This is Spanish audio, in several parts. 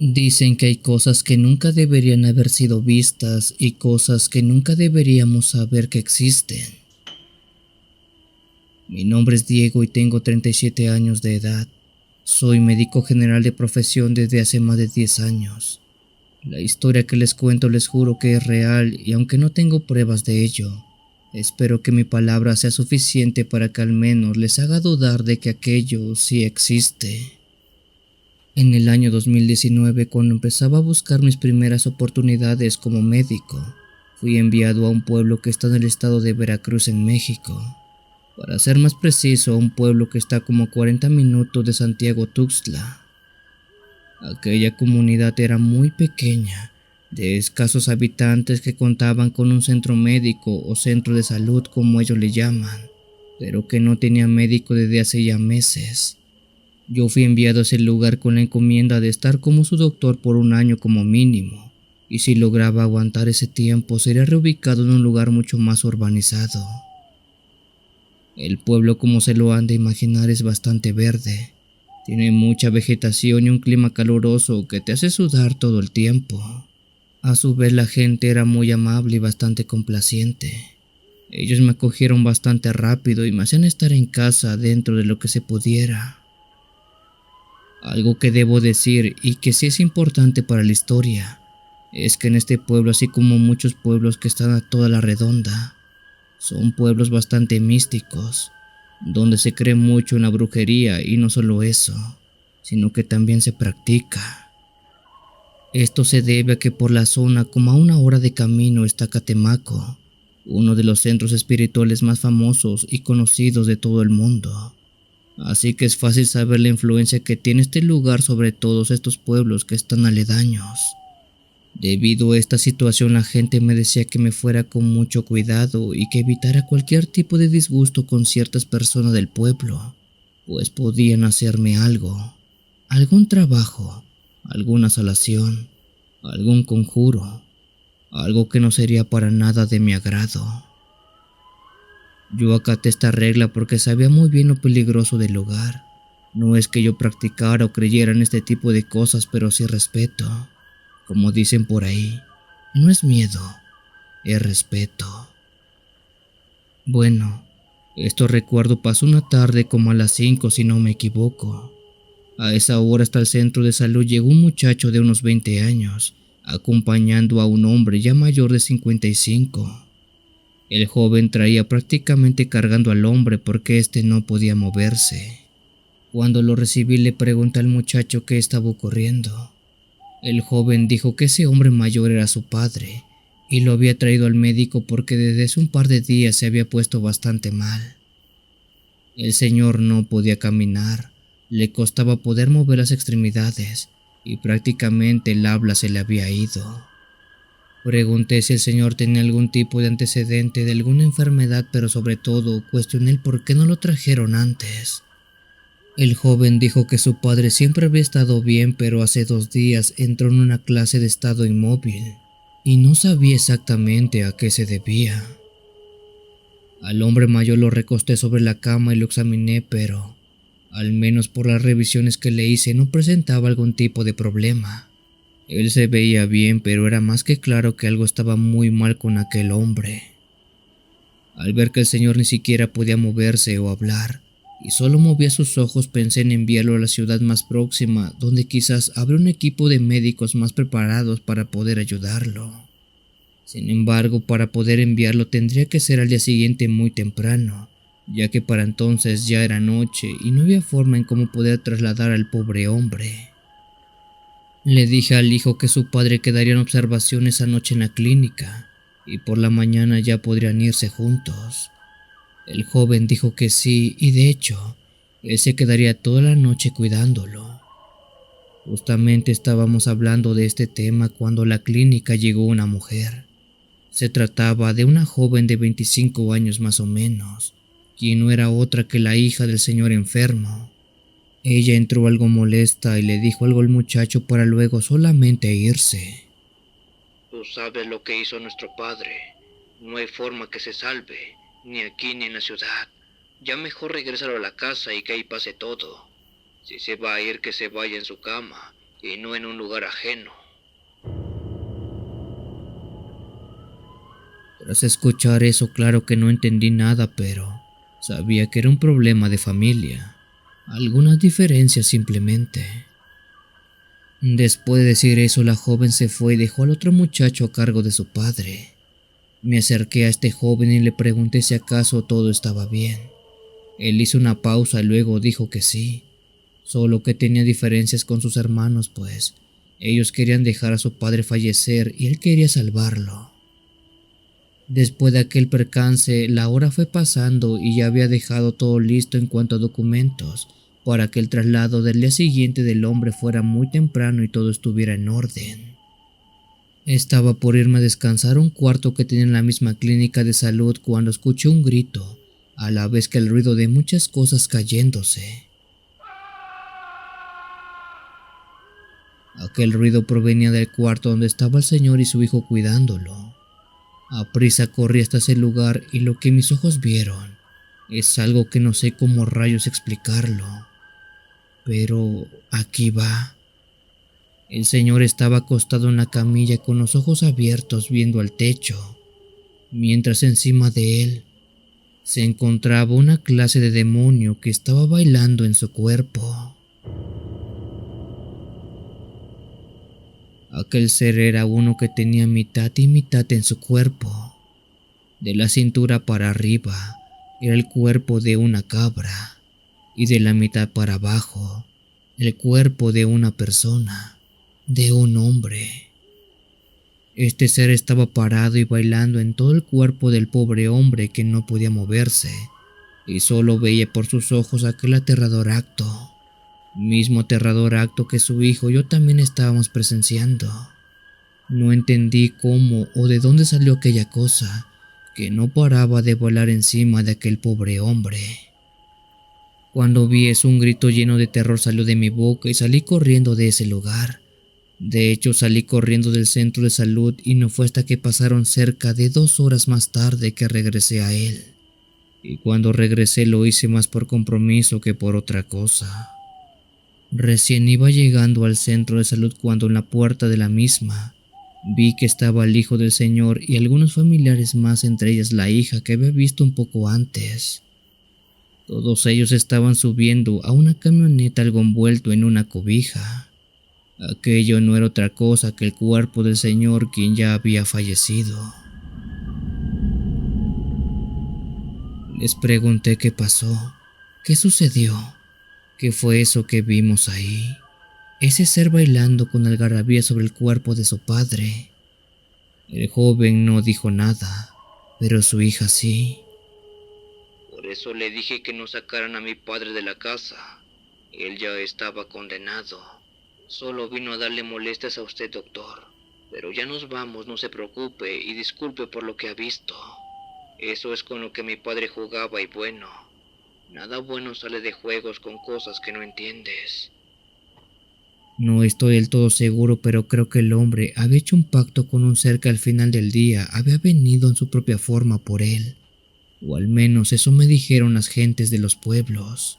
Dicen que hay cosas que nunca deberían haber sido vistas y cosas que nunca deberíamos saber que existen. Mi nombre es Diego y tengo 37 años de edad. Soy médico general de profesión desde hace más de 10 años. La historia que les cuento les juro que es real y aunque no tengo pruebas de ello, espero que mi palabra sea suficiente para que al menos les haga dudar de que aquello sí existe. En el año 2019, cuando empezaba a buscar mis primeras oportunidades como médico, fui enviado a un pueblo que está en el estado de Veracruz, en México. Para ser más preciso, a un pueblo que está como a 40 minutos de Santiago Tuxtla. Aquella comunidad era muy pequeña, de escasos habitantes que contaban con un centro médico o centro de salud como ellos le llaman, pero que no tenía médico desde hace ya meses. Yo fui enviado a ese lugar con la encomienda de estar como su doctor por un año como mínimo, y si lograba aguantar ese tiempo sería reubicado en un lugar mucho más urbanizado. El pueblo, como se lo han de imaginar, es bastante verde. Tiene mucha vegetación y un clima caluroso que te hace sudar todo el tiempo. A su vez, la gente era muy amable y bastante complaciente. Ellos me acogieron bastante rápido y me hacían estar en casa dentro de lo que se pudiera. Algo que debo decir y que sí es importante para la historia es que en este pueblo, así como muchos pueblos que están a toda la redonda, son pueblos bastante místicos, donde se cree mucho en la brujería y no solo eso, sino que también se practica. Esto se debe a que por la zona, como a una hora de camino, está Catemaco, uno de los centros espirituales más famosos y conocidos de todo el mundo. Así que es fácil saber la influencia que tiene este lugar sobre todos estos pueblos que están aledaños. Debido a esta situación, la gente me decía que me fuera con mucho cuidado y que evitara cualquier tipo de disgusto con ciertas personas del pueblo, pues podían hacerme algo, algún trabajo, alguna salación, algún conjuro, algo que no sería para nada de mi agrado. Yo acaté esta regla porque sabía muy bien lo peligroso del lugar. No es que yo practicara o creyera en este tipo de cosas, pero sí respeto. Como dicen por ahí, no es miedo, es respeto. Bueno, esto recuerdo pasó una tarde como a las 5 si no me equivoco. A esa hora hasta el centro de salud llegó un muchacho de unos 20 años, acompañando a un hombre ya mayor de 55. El joven traía prácticamente cargando al hombre porque éste no podía moverse. Cuando lo recibí le pregunté al muchacho qué estaba ocurriendo. El joven dijo que ese hombre mayor era su padre y lo había traído al médico porque desde hace un par de días se había puesto bastante mal. El señor no podía caminar, le costaba poder mover las extremidades y prácticamente el habla se le había ido. Pregunté si el señor tenía algún tipo de antecedente de alguna enfermedad, pero sobre todo cuestioné el por qué no lo trajeron antes. El joven dijo que su padre siempre había estado bien, pero hace 2 días entró en una clase de estado inmóvil y no sabía exactamente a qué se debía. Al hombre mayor lo recosté sobre la cama y lo examiné, pero, al menos por las revisiones que le hice, no presentaba algún tipo de problema. Él se veía bien, pero era más que claro que algo estaba muy mal con aquel hombre. Al ver que el señor ni siquiera podía moverse o hablar, y solo movía sus ojos, pensé en enviarlo a la ciudad más próxima, donde quizás habría un equipo de médicos más preparados para poder ayudarlo. Sin embargo, para poder enviarlo tendría que ser al día siguiente muy temprano, ya que para entonces ya era noche y no había forma en cómo poder trasladar al pobre hombre. Le dije al hijo que su padre quedaría en observación esa noche en la clínica y por la mañana ya podrían irse juntos. El joven dijo que sí y de hecho, él se quedaría toda la noche cuidándolo. Justamente estábamos hablando de este tema cuando a la clínica llegó una mujer. Se trataba de una joven de 25 años más o menos, quien no era otra que la hija del señor enfermo. Ella entró algo molesta y le dijo algo al muchacho para luego solamente irse. Tú sabes lo que hizo nuestro padre. No hay forma que se salve, ni aquí ni en la ciudad. Ya mejor regrésalo a la casa y que ahí pase todo. Si se va a ir, que se vaya en su cama y no en un lugar ajeno. Tras escuchar eso, claro que no entendí nada, pero sabía que era un problema de familia. Algunas diferencias simplemente. Después de decir eso, la joven se fue y dejó al otro muchacho a cargo de su padre. Me acerqué a este joven y le pregunté si acaso todo estaba bien. Él hizo una pausa y luego dijo que sí, solo que tenía diferencias con sus hermanos, pues ellos querían dejar a su padre fallecer y él quería salvarlo. Después de aquel percance, la hora fue pasando y ya había dejado todo listo en cuanto a documentos para que el traslado del día siguiente del hombre fuera muy temprano y todo estuviera en orden. Estaba por irme a descansar a un cuarto que tenía en la misma clínica de salud cuando escuché un grito, a la vez que el ruido de muchas cosas cayéndose. Aquel ruido provenía del cuarto donde estaba el señor y su hijo cuidándolo. Aprisa corrí hasta ese lugar y lo que mis ojos vieron es algo que no sé cómo rayos explicarlo. Pero aquí va. El señor estaba acostado en la camilla con los ojos abiertos viendo al techo, mientras encima de él se encontraba una clase de demonio que estaba bailando en su cuerpo. Aquel ser era uno que tenía mitad y mitad en su cuerpo. De la cintura para arriba era el cuerpo de una cabra y de la mitad para abajo el cuerpo de una persona, de un hombre. Este ser estaba parado y bailando en todo el cuerpo del pobre hombre que no podía moverse y solo veía por sus ojos aquel aterrador acto. Mismo aterrador acto que su hijo y yo también estábamos presenciando. No entendí cómo o de dónde salió aquella cosa que no paraba de volar encima de aquel pobre hombre. Cuando vi eso, un grito lleno de terror salió de mi boca y salí corriendo de ese lugar. De hecho, salí corriendo del centro de salud y no fue hasta que pasaron cerca de 2 horas más tarde que regresé a él. Y cuando regresé lo hice más por compromiso que por otra cosa. Recién iba llegando al centro de salud cuando en la puerta de la misma vi que estaba el hijo del señor y algunos familiares más, entre ellas la hija que había visto un poco antes. Todos ellos estaban subiendo a una camioneta algo envuelto en una cobija. Aquello no era otra cosa que el cuerpo del señor, quien ya había fallecido. Les pregunté qué pasó, qué sucedió. ¿Qué fue eso que vimos ahí? Ese ser bailando con algarabía sobre el cuerpo de su padre. El joven no dijo nada, pero su hija sí. Por eso le dije que no sacaran a mi padre de la casa. Él ya estaba condenado. Solo vino a darle molestias a usted, doctor. Pero ya nos vamos, no se preocupe y disculpe por lo que ha visto. Eso es con lo que mi padre jugaba y bueno. Nada bueno sale de juegos con cosas que no entiendes. No estoy del todo seguro, pero creo que el hombre había hecho un pacto con un ser que al final del día había venido en su propia forma por él. O al menos eso me dijeron las gentes de los pueblos,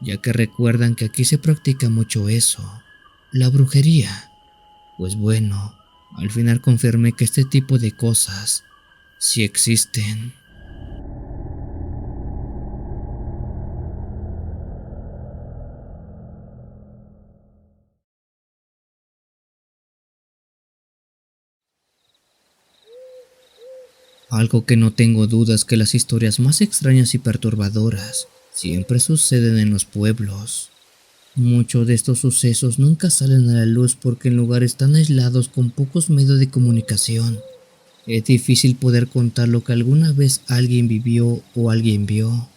ya que recuerdan que aquí se practica mucho eso, la brujería. Pues bueno, al final confirmé que este tipo de cosas sí existen. Algo que no tengo dudas que las historias más extrañas y perturbadoras siempre suceden en los pueblos. Muchos de estos sucesos nunca salen a la luz porque en lugares tan aislados con pocos medios de comunicación es difícil poder contar lo que alguna vez alguien vivió o alguien vio.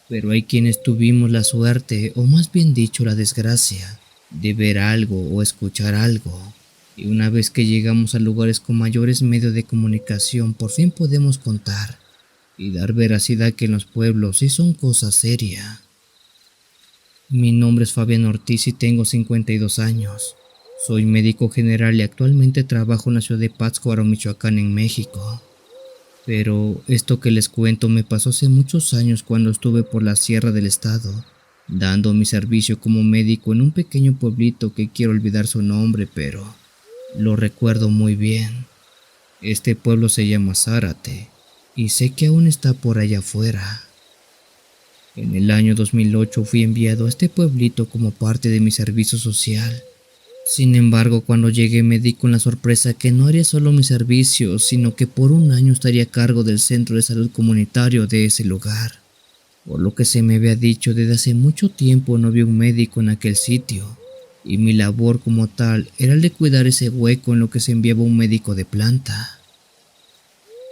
Pero hay quienes tuvimos la suerte, o más bien dicho la desgracia, de ver algo o escuchar algo. Y una vez que llegamos a lugares con mayores medios de comunicación, por fin podemos contar y dar veracidad que en los pueblos sí son cosas serias. Mi nombre es Fabián Ortiz y tengo 52 años. Soy médico general y actualmente trabajo en la ciudad de Pátzcuaro, Michoacán, en México. Pero esto que les cuento me pasó hace muchos años cuando estuve por la sierra del estado, dando mi servicio como médico en un pequeño pueblito que quiero olvidar su nombre, pero lo recuerdo muy bien. Este pueblo se llama Zárate y sé que aún está por allá afuera. En el año 2008 fui enviado a este pueblito como parte de mi servicio social. Sin embargo, cuando llegué me di con la sorpresa que no haría solo mi servicio, sino que por un año estaría a cargo del centro de salud comunitario de ese lugar. Por lo que se me había dicho, desde hace mucho tiempo no había un médico en aquel sitio, y mi labor como tal era el de cuidar ese hueco en lo que se enviaba un médico de planta.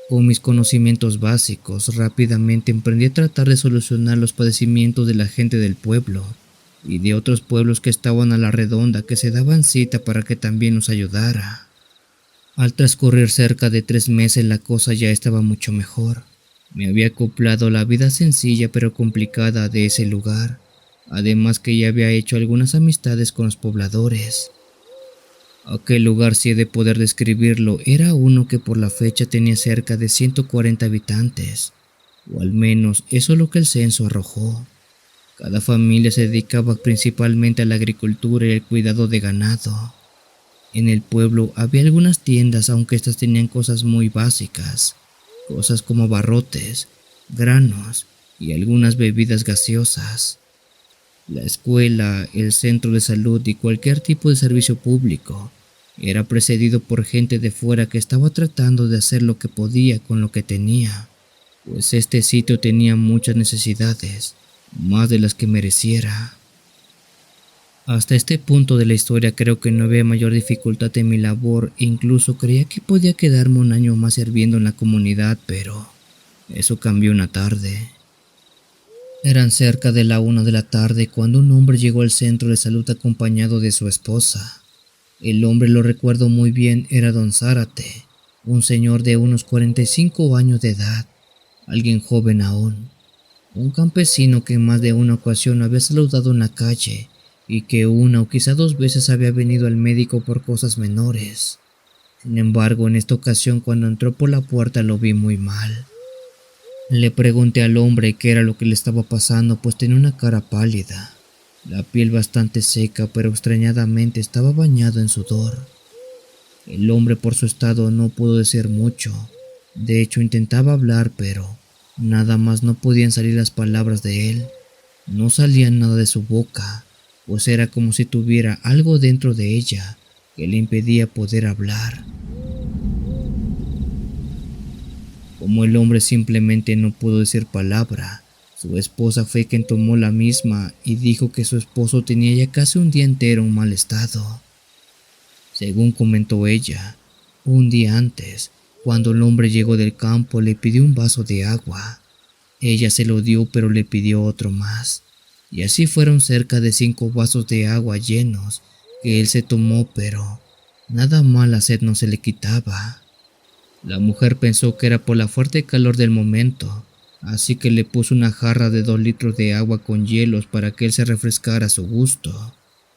Con mis conocimientos básicos, rápidamente emprendí a tratar de solucionar los padecimientos de la gente del pueblo y de otros pueblos que estaban a la redonda que se daban cita para que también nos ayudara. Al transcurrir cerca de 3 meses la cosa ya estaba mucho mejor. Me había acoplado a la vida sencilla pero complicada de ese lugar, además que ya había hecho algunas amistades con los pobladores. Aquel lugar, si he de poder describirlo, era uno que por la fecha tenía cerca de 140 habitantes, o al menos eso es lo que el censo arrojó. Cada familia se dedicaba principalmente a la agricultura y el cuidado de ganado. En el pueblo había algunas tiendas, aunque estas tenían cosas muy básicas, cosas como barrotes, granos y algunas bebidas gaseosas. La escuela, el centro de salud y cualquier tipo de servicio público era precedido por gente de fuera que estaba tratando de hacer lo que podía con lo que tenía, pues este sitio tenía muchas necesidades, más de las que mereciera. Hasta este punto de la historia creo que no había mayor dificultad en mi labor, incluso creía que podía quedarme un año más sirviendo en la comunidad, pero eso cambió una tarde. Eran cerca de la 1 de la tarde cuando un hombre llegó al centro de salud acompañado de su esposa. El hombre, lo recuerdo muy bien, era don Zárate, un señor de unos 45 años de edad, alguien joven aún, un campesino que en más de una ocasión había saludado en la calle y que una o quizá 2 veces había venido al médico por cosas menores. Sin embargo, en esta ocasión cuando entró por la puerta lo vi muy mal. Le pregunté al hombre qué era lo que le estaba pasando, pues tenía una cara pálida, la piel bastante seca, pero extrañadamente estaba bañado en sudor. El hombre por su estado no pudo decir mucho. De hecho intentaba hablar, pero nada más no podían salir las palabras de él. No salían nada de su boca, pues era como si tuviera algo dentro de ella que le impedía poder hablar. Como el hombre simplemente no pudo decir palabra, su esposa fue quien tomó la misma y dijo que su esposo tenía ya casi un día entero en mal estado. Según comentó ella, un día antes, cuando el hombre llegó del campo, le pidió un vaso de agua. Ella se lo dio, pero le pidió otro más, y así fueron cerca de 5 vasos de agua llenos que él se tomó, pero nada más la sed no se le quitaba. La mujer pensó que era por la fuerte calor del momento, así que le puso una jarra de 2 litros de agua con hielos para que él se refrescara a su gusto.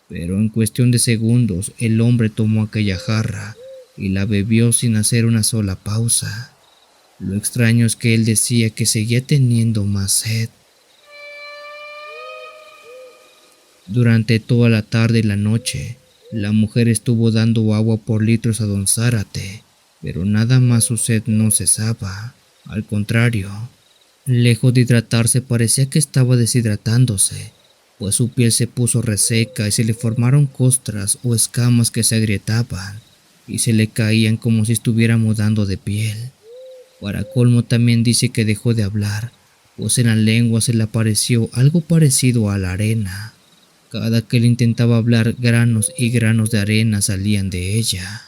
Pero en cuestión de segundos el hombre tomó aquella jarra y la bebió sin hacer una sola pausa. Lo extraño es que él decía que seguía teniendo más sed. Durante toda la tarde y la noche, la mujer estuvo dando agua por litros a don Zárate, pero nada más su sed no cesaba. Al contrario, lejos de hidratarse parecía que estaba deshidratándose, pues su piel se puso reseca y se le formaron costras o escamas que se agrietaban y se le caían como si estuviera mudando de piel. Para colmo también dice que dejó de hablar, pues en la lengua se le apareció algo parecido a la arena. Cada que él intentaba hablar, granos y granos de arena salían de ella.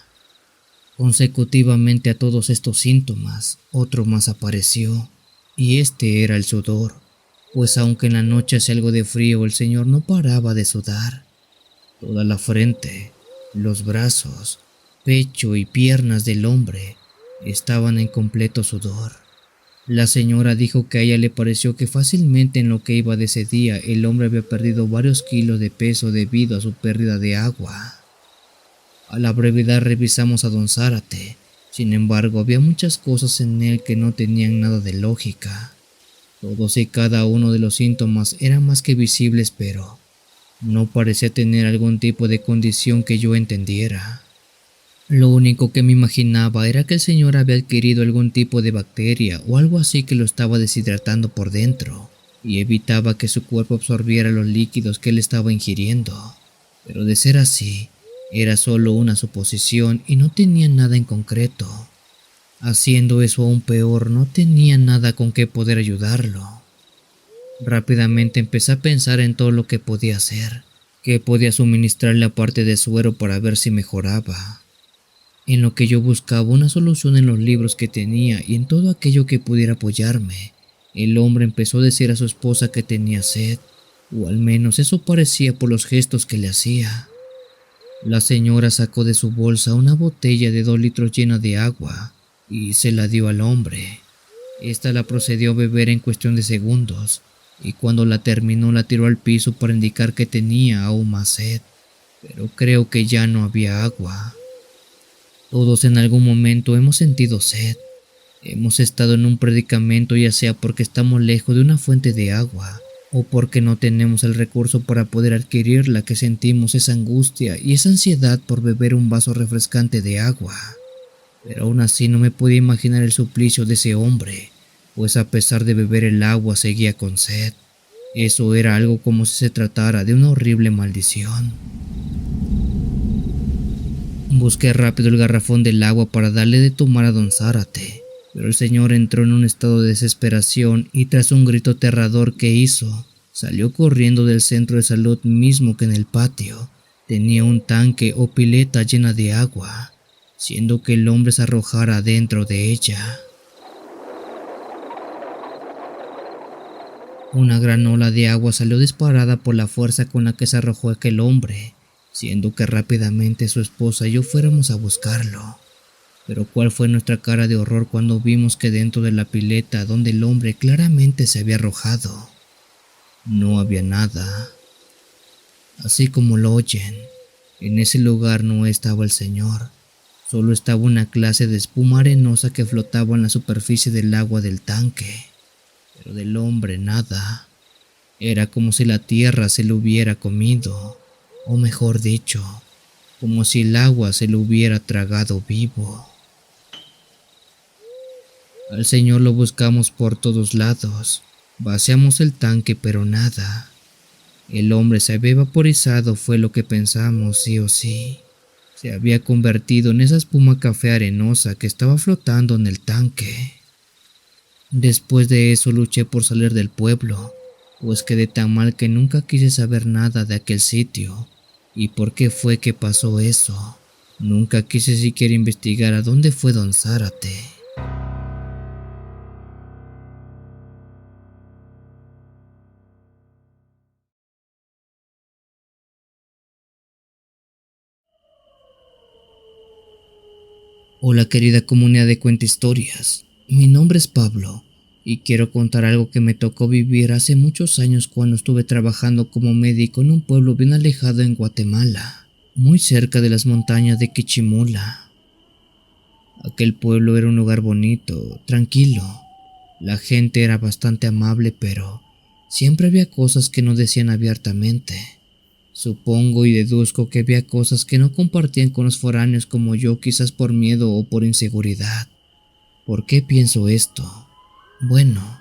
Consecutivamente a todos estos síntomas, otro más apareció, y este era el sudor, pues aunque en la noche hacía algo de frío, el señor no paraba de sudar. Toda la frente, los brazos, pecho y piernas del hombre estaban en completo sudor. La señora dijo que a ella le pareció que fácilmente en lo que iba de ese día el hombre había perdido varios kilos de peso debido a su pérdida de agua. A la brevedad revisamos a don Zárate, sin embargo había muchas cosas en él que no tenían nada de lógica. Todos y cada uno de los síntomas eran más que visibles, pero no parecía tener algún tipo de condición que yo entendiera. Lo único que me imaginaba era que el señor había adquirido algún tipo de bacteria o algo así que lo estaba deshidratando por dentro y evitaba que su cuerpo absorbiera los líquidos que él estaba ingiriendo. Pero de ser así, era solo una suposición y no tenía nada en concreto. Haciendo eso aún peor, no tenía nada con que poder ayudarlo. Rápidamente empecé a pensar en todo lo que podía hacer, que podía suministrarle aparte de suero para ver si mejoraba. En lo que yo buscaba una solución en los libros que tenía y en todo aquello que pudiera apoyarme, el hombre empezó a decir a su esposa que tenía sed, o al menos eso parecía por los gestos que le hacía. La señora sacó de su bolsa una botella de 2 litros llena de agua y se la dio al hombre. Esta la procedió a beber en cuestión de segundos y cuando la terminó la tiró al piso para indicar que tenía aún más sed, pero creo que ya no había agua. Todos en algún momento hemos sentido sed. Hemos estado en un predicamento, ya sea porque estamos lejos de una fuente de agua o porque no tenemos el recurso para poder adquirirla, que sentimos esa angustia y esa ansiedad por beber un vaso refrescante de agua. Pero aún así no me podía imaginar el suplicio de ese hombre, pues a pesar de beber el agua seguía con sed. Eso era algo como si se tratara de una horrible maldición. Busqué rápido el garrafón del agua para darle de tomar a don Zárate, pero el señor entró en un estado de desesperación y tras un grito aterrador que hizo, salió corriendo del centro de salud mismo que en el patio tenía un tanque o pileta llena de agua, siendo que el hombre se arrojara dentro de ella. Una gran ola de agua salió disparada por la fuerza con la que se arrojó aquel hombre, siendo que rápidamente su esposa y yo fuéramos a buscarlo. Pero cuál fue nuestra cara de horror cuando vimos que dentro de la pileta donde el hombre claramente se había arrojado, no había nada. Así como lo oyen, en ese lugar no estaba el señor, solo estaba una clase de espuma arenosa que flotaba en la superficie del agua del tanque, pero del hombre nada. Era como si la tierra se lo hubiera comido, o mejor dicho, como si el agua se lo hubiera tragado vivo. Al señor lo buscamos por todos lados, vaciamos el tanque pero nada. El hombre se había vaporizado, fue lo que pensamos sí o sí. Se había convertido en esa espuma café arenosa que estaba flotando en el tanque. Después de eso luché por salir del pueblo, pues quedé tan mal que nunca quise saber nada de aquel sitio. ¿Y por qué fue que pasó eso? Nunca quise siquiera investigar a dónde fue don Zárate. Hola querida comunidad de Cuenta Historias, mi nombre es Pablo y quiero contar algo que me tocó vivir hace muchos años cuando estuve trabajando como médico en un pueblo bien alejado en Guatemala, muy cerca de las montañas de Quichimula. Aquel pueblo era un lugar bonito, tranquilo, la gente era bastante amable, pero siempre había cosas que no decían abiertamente. Supongo y deduzco que había cosas que no compartían con los foráneos como yo, quizás por miedo o por inseguridad. ¿Por qué pienso esto? Bueno,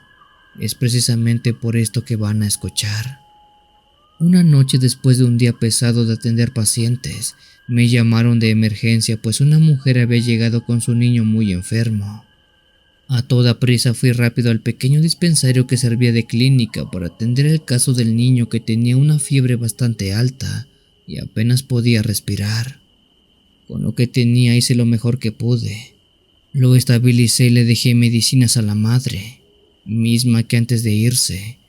es precisamente por esto que van a escuchar. Una noche después de un día pesado de atender pacientes, me llamaron de emergencia pues una mujer había llegado con su niño muy enfermo. A toda prisa fui rápido al pequeño dispensario que servía de clínica para atender el caso del niño que tenía una fiebre bastante alta y apenas podía respirar. Con lo que tenía hice lo mejor que pude. Lo estabilicé y le dejé medicinas a la madre, misma que antes de irse,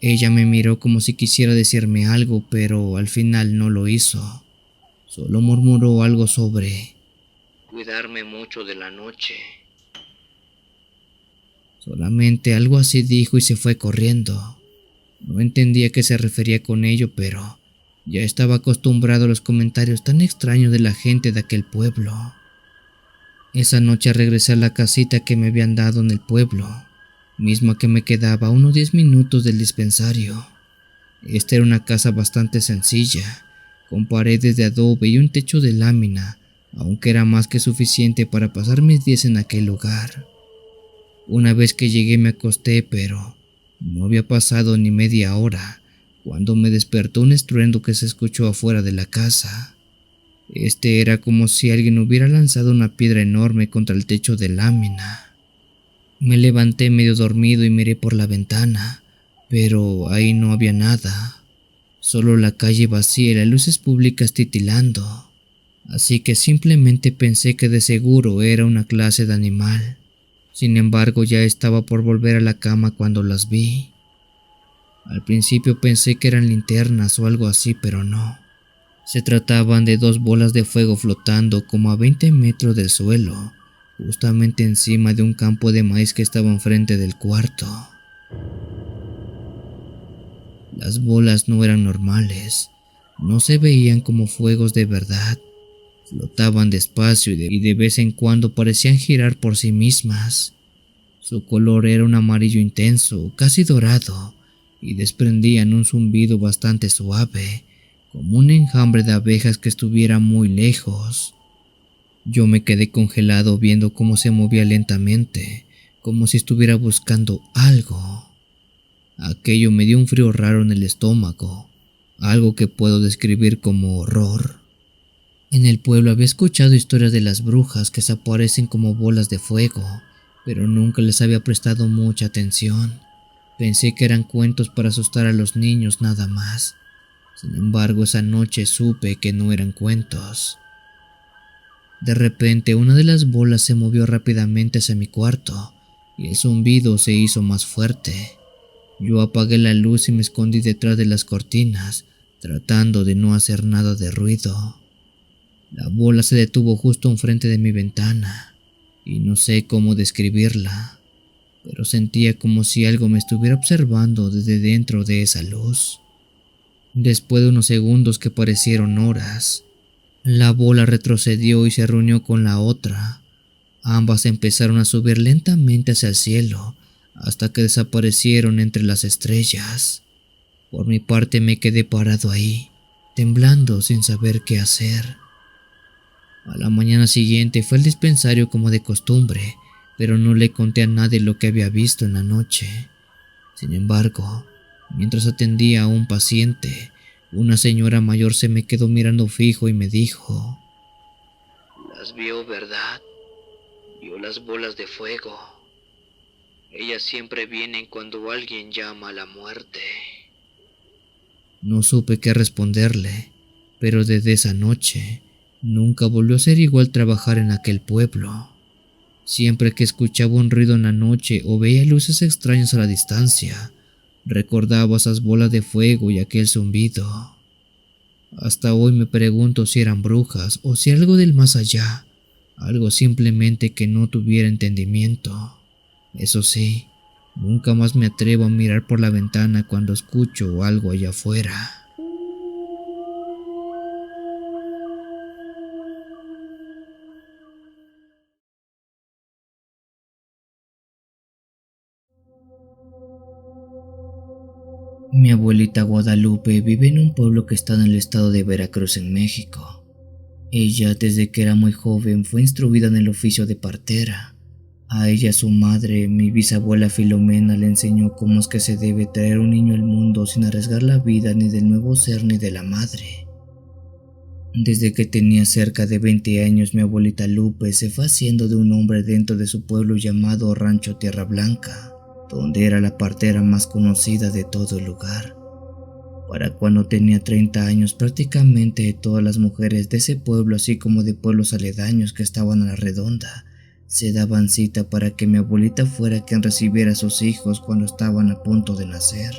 ella me miró como si quisiera decirme algo, pero al final no lo hizo. Solo murmuró algo sobre cuidarme mucho de la noche. solamente algo así dijo y se fue corriendo. No entendía a qué se refería con ello, pero ya estaba acostumbrado a los comentarios tan extraños de la gente de aquel pueblo. Esa noche regresé a la casita que me habían dado en el pueblo. misma que me quedaba a unos 10 minutos del dispensario. Esta era una casa bastante sencilla, con paredes de adobe y un techo de lámina, aunque era más que suficiente para pasar mis días en aquel lugar. Una vez que llegué me acosté, pero no había pasado ni media hora cuando me despertó un estruendo que se escuchó afuera de la casa. Este era como si alguien hubiera lanzado una piedra enorme contra el techo de lámina. Me levanté medio dormido y miré por la ventana, pero ahí no había nada, solo la calle vacía y las luces públicas titilando. Así que simplemente pensé que de seguro era una clase de animal. Sin embargo, ya estaba por volver a la cama cuando las vi. Al principio pensé que eran linternas o algo así, pero no. Se trataban de dos bolas de fuego flotando como a 20 metros del suelo, justamente encima de un campo de maíz que estaba enfrente del cuarto. Las bolas no eran normales, no se veían como fuegos de verdad. Flotaban despacio y de vez en cuando parecían girar por sí mismas. Su color era un amarillo intenso, casi dorado, y desprendían un zumbido bastante suave, como un enjambre de abejas que estuviera muy lejos. Yo me quedé congelado viendo cómo se movía lentamente, como si estuviera buscando algo. Aquello me dio un frío raro en el estómago, algo que puedo describir como horror. En el pueblo había escuchado historias de las brujas que se aparecen como bolas de fuego, pero nunca les había prestado mucha atención. Pensé que eran cuentos para asustar a los niños nada más. Sin embargo, esa noche supe que no eran cuentos. De repente, una de las bolas se movió rápidamente hacia mi cuarto y el zumbido se hizo más fuerte. Yo apagué la luz y me escondí detrás de las cortinas, tratando de no hacer nada de ruido. La bola se detuvo justo enfrente de mi ventana, y no sé cómo describirla, pero sentía como si algo me estuviera observando desde dentro de esa luz. Después de unos segundos que parecieron horas, la bola retrocedió y se reunió con la otra. Ambas empezaron a subir lentamente hacia el cielo, hasta que desaparecieron entre las estrellas. Por mi parte me quedé parado ahí, temblando sin saber qué hacer. A la mañana siguiente fue al dispensario como de costumbre, pero no le conté a nadie lo que había visto en la noche. Sin embargo, mientras atendía a un paciente, una señora mayor se me quedó mirando fijo y me dijo: Las vio, ¿verdad? Vio las bolas de fuego. Ellas siempre vienen cuando alguien llama a la muerte. No supe qué responderle, pero desde esa noche nunca volvió a ser igual trabajar en aquel pueblo. Siempre que escuchaba un ruido en la noche o veía luces extrañas a la distancia, recordaba esas bolas de fuego y aquel zumbido. Hasta hoy me pregunto si eran brujas o si algo del más allá, algo simplemente que no tuviera entendimiento. Eso sí, nunca más me atrevo a mirar por la ventana cuando escucho algo allá afuera. Mi abuelita Guadalupe vive en un pueblo que está en el estado de Veracruz, en México. Ella, desde que era muy joven, fue instruida en el oficio de partera. A ella su madre, mi bisabuela Filomena, le enseñó cómo es que se debe traer un niño al mundo sin arriesgar la vida ni del nuevo ser ni de la madre. Desde que tenía cerca de 20 años, mi abuelita Lupe se fue haciendo de un hombre dentro de su pueblo llamado Rancho Tierra Blanca, donde era la partera más conocida de todo el lugar. Para cuando tenía 30 años, prácticamente todas las mujeres de ese pueblo, así como de pueblos aledaños que estaban a la redonda, se daban cita para que mi abuelita fuera quien recibiera a sus hijos cuando estaban a punto de nacer.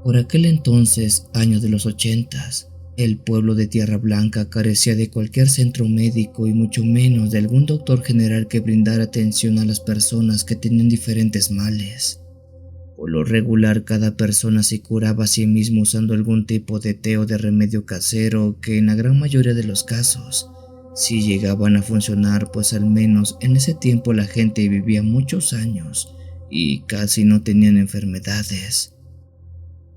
Por aquel entonces, años de los 80s, el pueblo de Tierra Blanca carecía de cualquier centro médico y mucho menos de algún doctor general que brindara atención a las personas que tenían diferentes males. Por lo regular, cada persona se curaba a sí mismo usando algún tipo de té o de remedio casero que en la gran mayoría de los casos sí llegaban a funcionar, pues al menos en ese tiempo la gente vivía muchos años y casi no tenían enfermedades.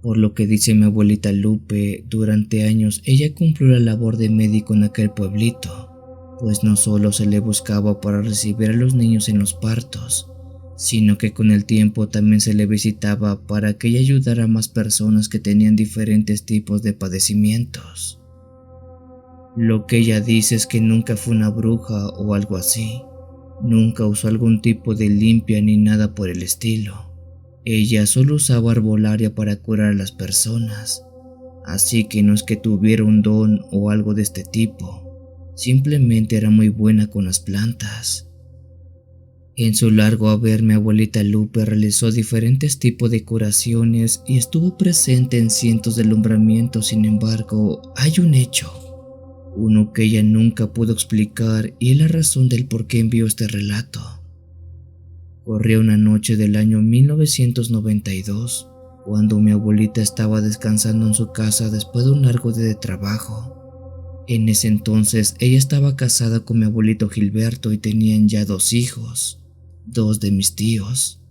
Por lo que dice mi abuelita Lupe, durante años ella cumplió la labor de médico en aquel pueblito, pues no solo se le buscaba para recibir a los niños en los partos, sino que con el tiempo también se le visitaba para que ella ayudara a más personas que tenían diferentes tipos de padecimientos. Lo que ella dice es que nunca fue una bruja o algo así, nunca usó algún tipo de limpia ni nada por el estilo. Ella solo usaba arbolaria para curar a las personas, así que no es que tuviera un don o algo de este tipo, simplemente era muy buena con las plantas. En su largo haber, mi abuelita Lupe realizó diferentes tipos de curaciones y estuvo presente en cientos de alumbramientos. Sin embargo, hay un hecho, uno que ella nunca pudo explicar, y es la razón del por qué envió este relato. Corría una noche del año 1992, cuando mi abuelita estaba descansando en su casa después de un largo día de trabajo. En ese entonces ella estaba casada con mi abuelito Gilberto y tenían ya 2 hijos, 2 de mis tíos.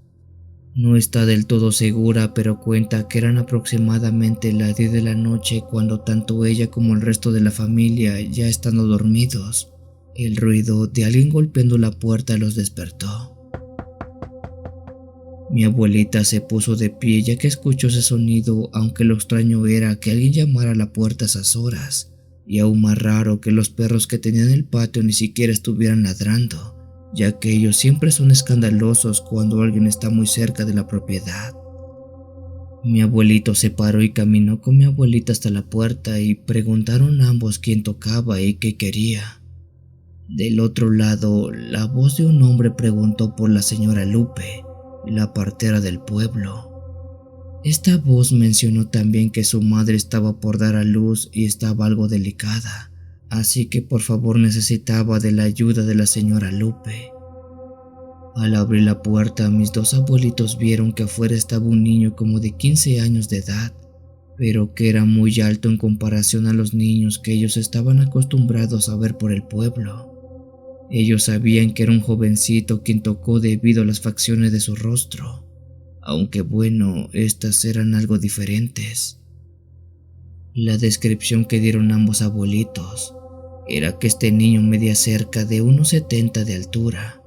No está del todo segura, pero cuenta que eran aproximadamente las 10 de la noche cuando tanto ella como el resto de la familia, ya estando dormidos, el ruido de alguien golpeando la puerta los despertó. Mi abuelita se puso de pie ya que escuchó ese sonido, aunque lo extraño era que alguien llamara a la puerta a esas horas, y aún más raro que los perros que tenían en el patio ni siquiera estuvieran ladrando, ya que ellos siempre son escandalosos cuando alguien está muy cerca de la propiedad. Mi abuelito se paró y caminó con mi abuelita hasta la puerta y preguntaron ambos quién tocaba y qué quería. Del otro lado, la voz de un hombre preguntó por la señora Lupe, la partera del pueblo. Esta voz mencionó también que su madre estaba por dar a luz y estaba algo delicada, así que por favor necesitaba de la ayuda de la señora Lupe. Al abrir la puerta, mis 2 abuelitos vieron que afuera estaba un niño como de 15 años de edad, pero que era muy alto en comparación a los niños que ellos estaban acostumbrados a ver por el pueblo. Ellos sabían que era un jovencito quien tocó debido a las facciones de su rostro, aunque bueno, estas eran algo diferentes. La descripción que dieron ambos abuelitos era que este niño medía cerca de 1,70 de altura.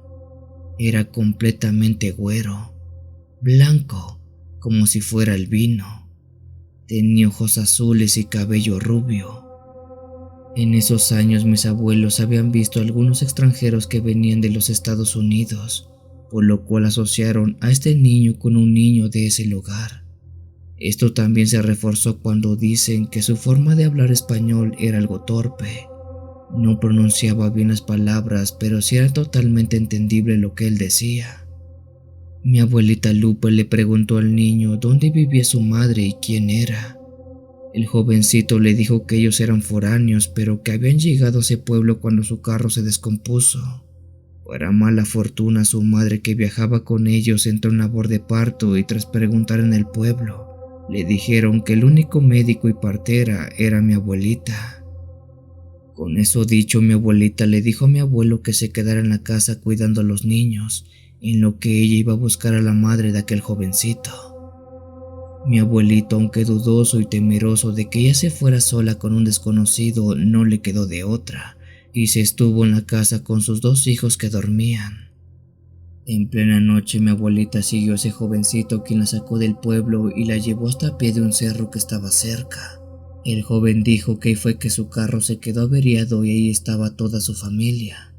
Era completamente güero, blanco, como si fuera el vino. Tenía ojos azules y cabello rubio. En esos años mis abuelos habían visto algunos extranjeros que venían de los Estados Unidos, por lo cual asociaron a este niño con un niño de ese lugar. Esto también se reforzó cuando dicen que su forma de hablar español era algo torpe. No pronunciaba bien las palabras, pero sí era totalmente entendible lo que él decía. Mi abuelita Lupe le preguntó al niño dónde vivía su madre y quién era. El jovencito le dijo que ellos eran foráneos, pero que habían llegado a ese pueblo cuando su carro se descompuso. Para mala fortuna, su madre, que viajaba con ellos, entró en labor de parto y tras preguntar en el pueblo, le dijeron que el único médico y partera era mi abuelita. Con eso dicho, mi abuelita le dijo a mi abuelo que se quedara en la casa cuidando a los niños, en lo que ella iba a buscar a la madre de aquel jovencito. Mi abuelito, aunque dudoso y temeroso de que ella se fuera sola con un desconocido, no le quedó de otra, y se estuvo en la casa con sus 2 hijos que dormían. En plena noche mi abuelita siguió a ese jovencito, quien la sacó del pueblo y la llevó hasta el pie de un cerro que estaba cerca. El joven dijo que ahí fue que su carro se quedó averiado y ahí estaba toda su familia.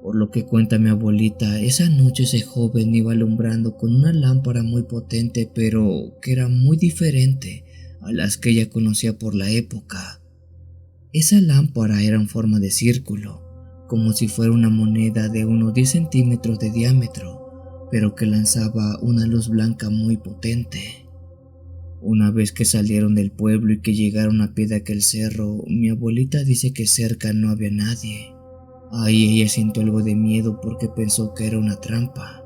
Por lo que cuenta mi abuelita, esa noche ese joven iba alumbrando con una lámpara muy potente, pero que era muy diferente a las que ella conocía por la época. Esa lámpara era en forma de círculo, como si fuera una moneda de unos 10 centímetros de diámetro, pero que lanzaba una luz blanca muy potente. Una vez que salieron del pueblo y que llegaron a pie de aquel cerro, mi abuelita dice que cerca no había nadie. Ahí ella sintió algo de miedo porque pensó que era una trampa.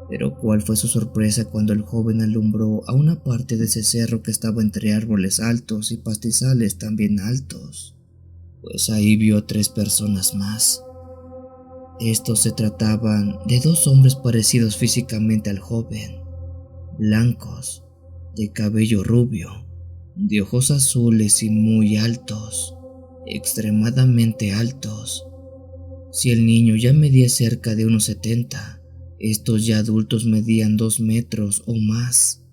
Pero cuál fue su sorpresa cuando el joven alumbró a una parte de ese cerro que estaba entre árboles altos y pastizales también altos. Pues ahí vio a 3 personas más. Estos se trataban de dos hombres parecidos físicamente al joven, blancos, de cabello rubio, de ojos azules y muy altos, extremadamente altos. Si el niño ya medía cerca de unos 70, estos ya adultos medían 2 metros o más.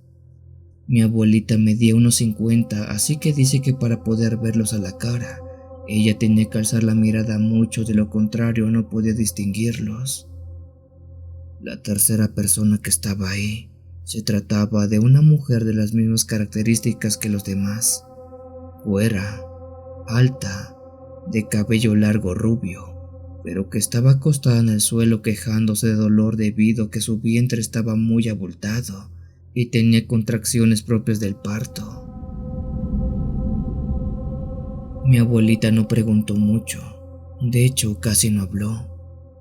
Mi abuelita medía unos 50, así que dice que para poder verlos a la cara, ella tenía que alzar la mirada mucho, de lo contrario no podía distinguirlos. La tercera persona que estaba ahí se trataba de una mujer de las mismas características que los demás, güera, alta, de cabello largo rubio, pero que estaba acostada en el suelo quejándose de dolor debido a que su vientre estaba muy abultado y tenía contracciones propias del parto. Mi abuelita no preguntó mucho, de hecho casi no habló,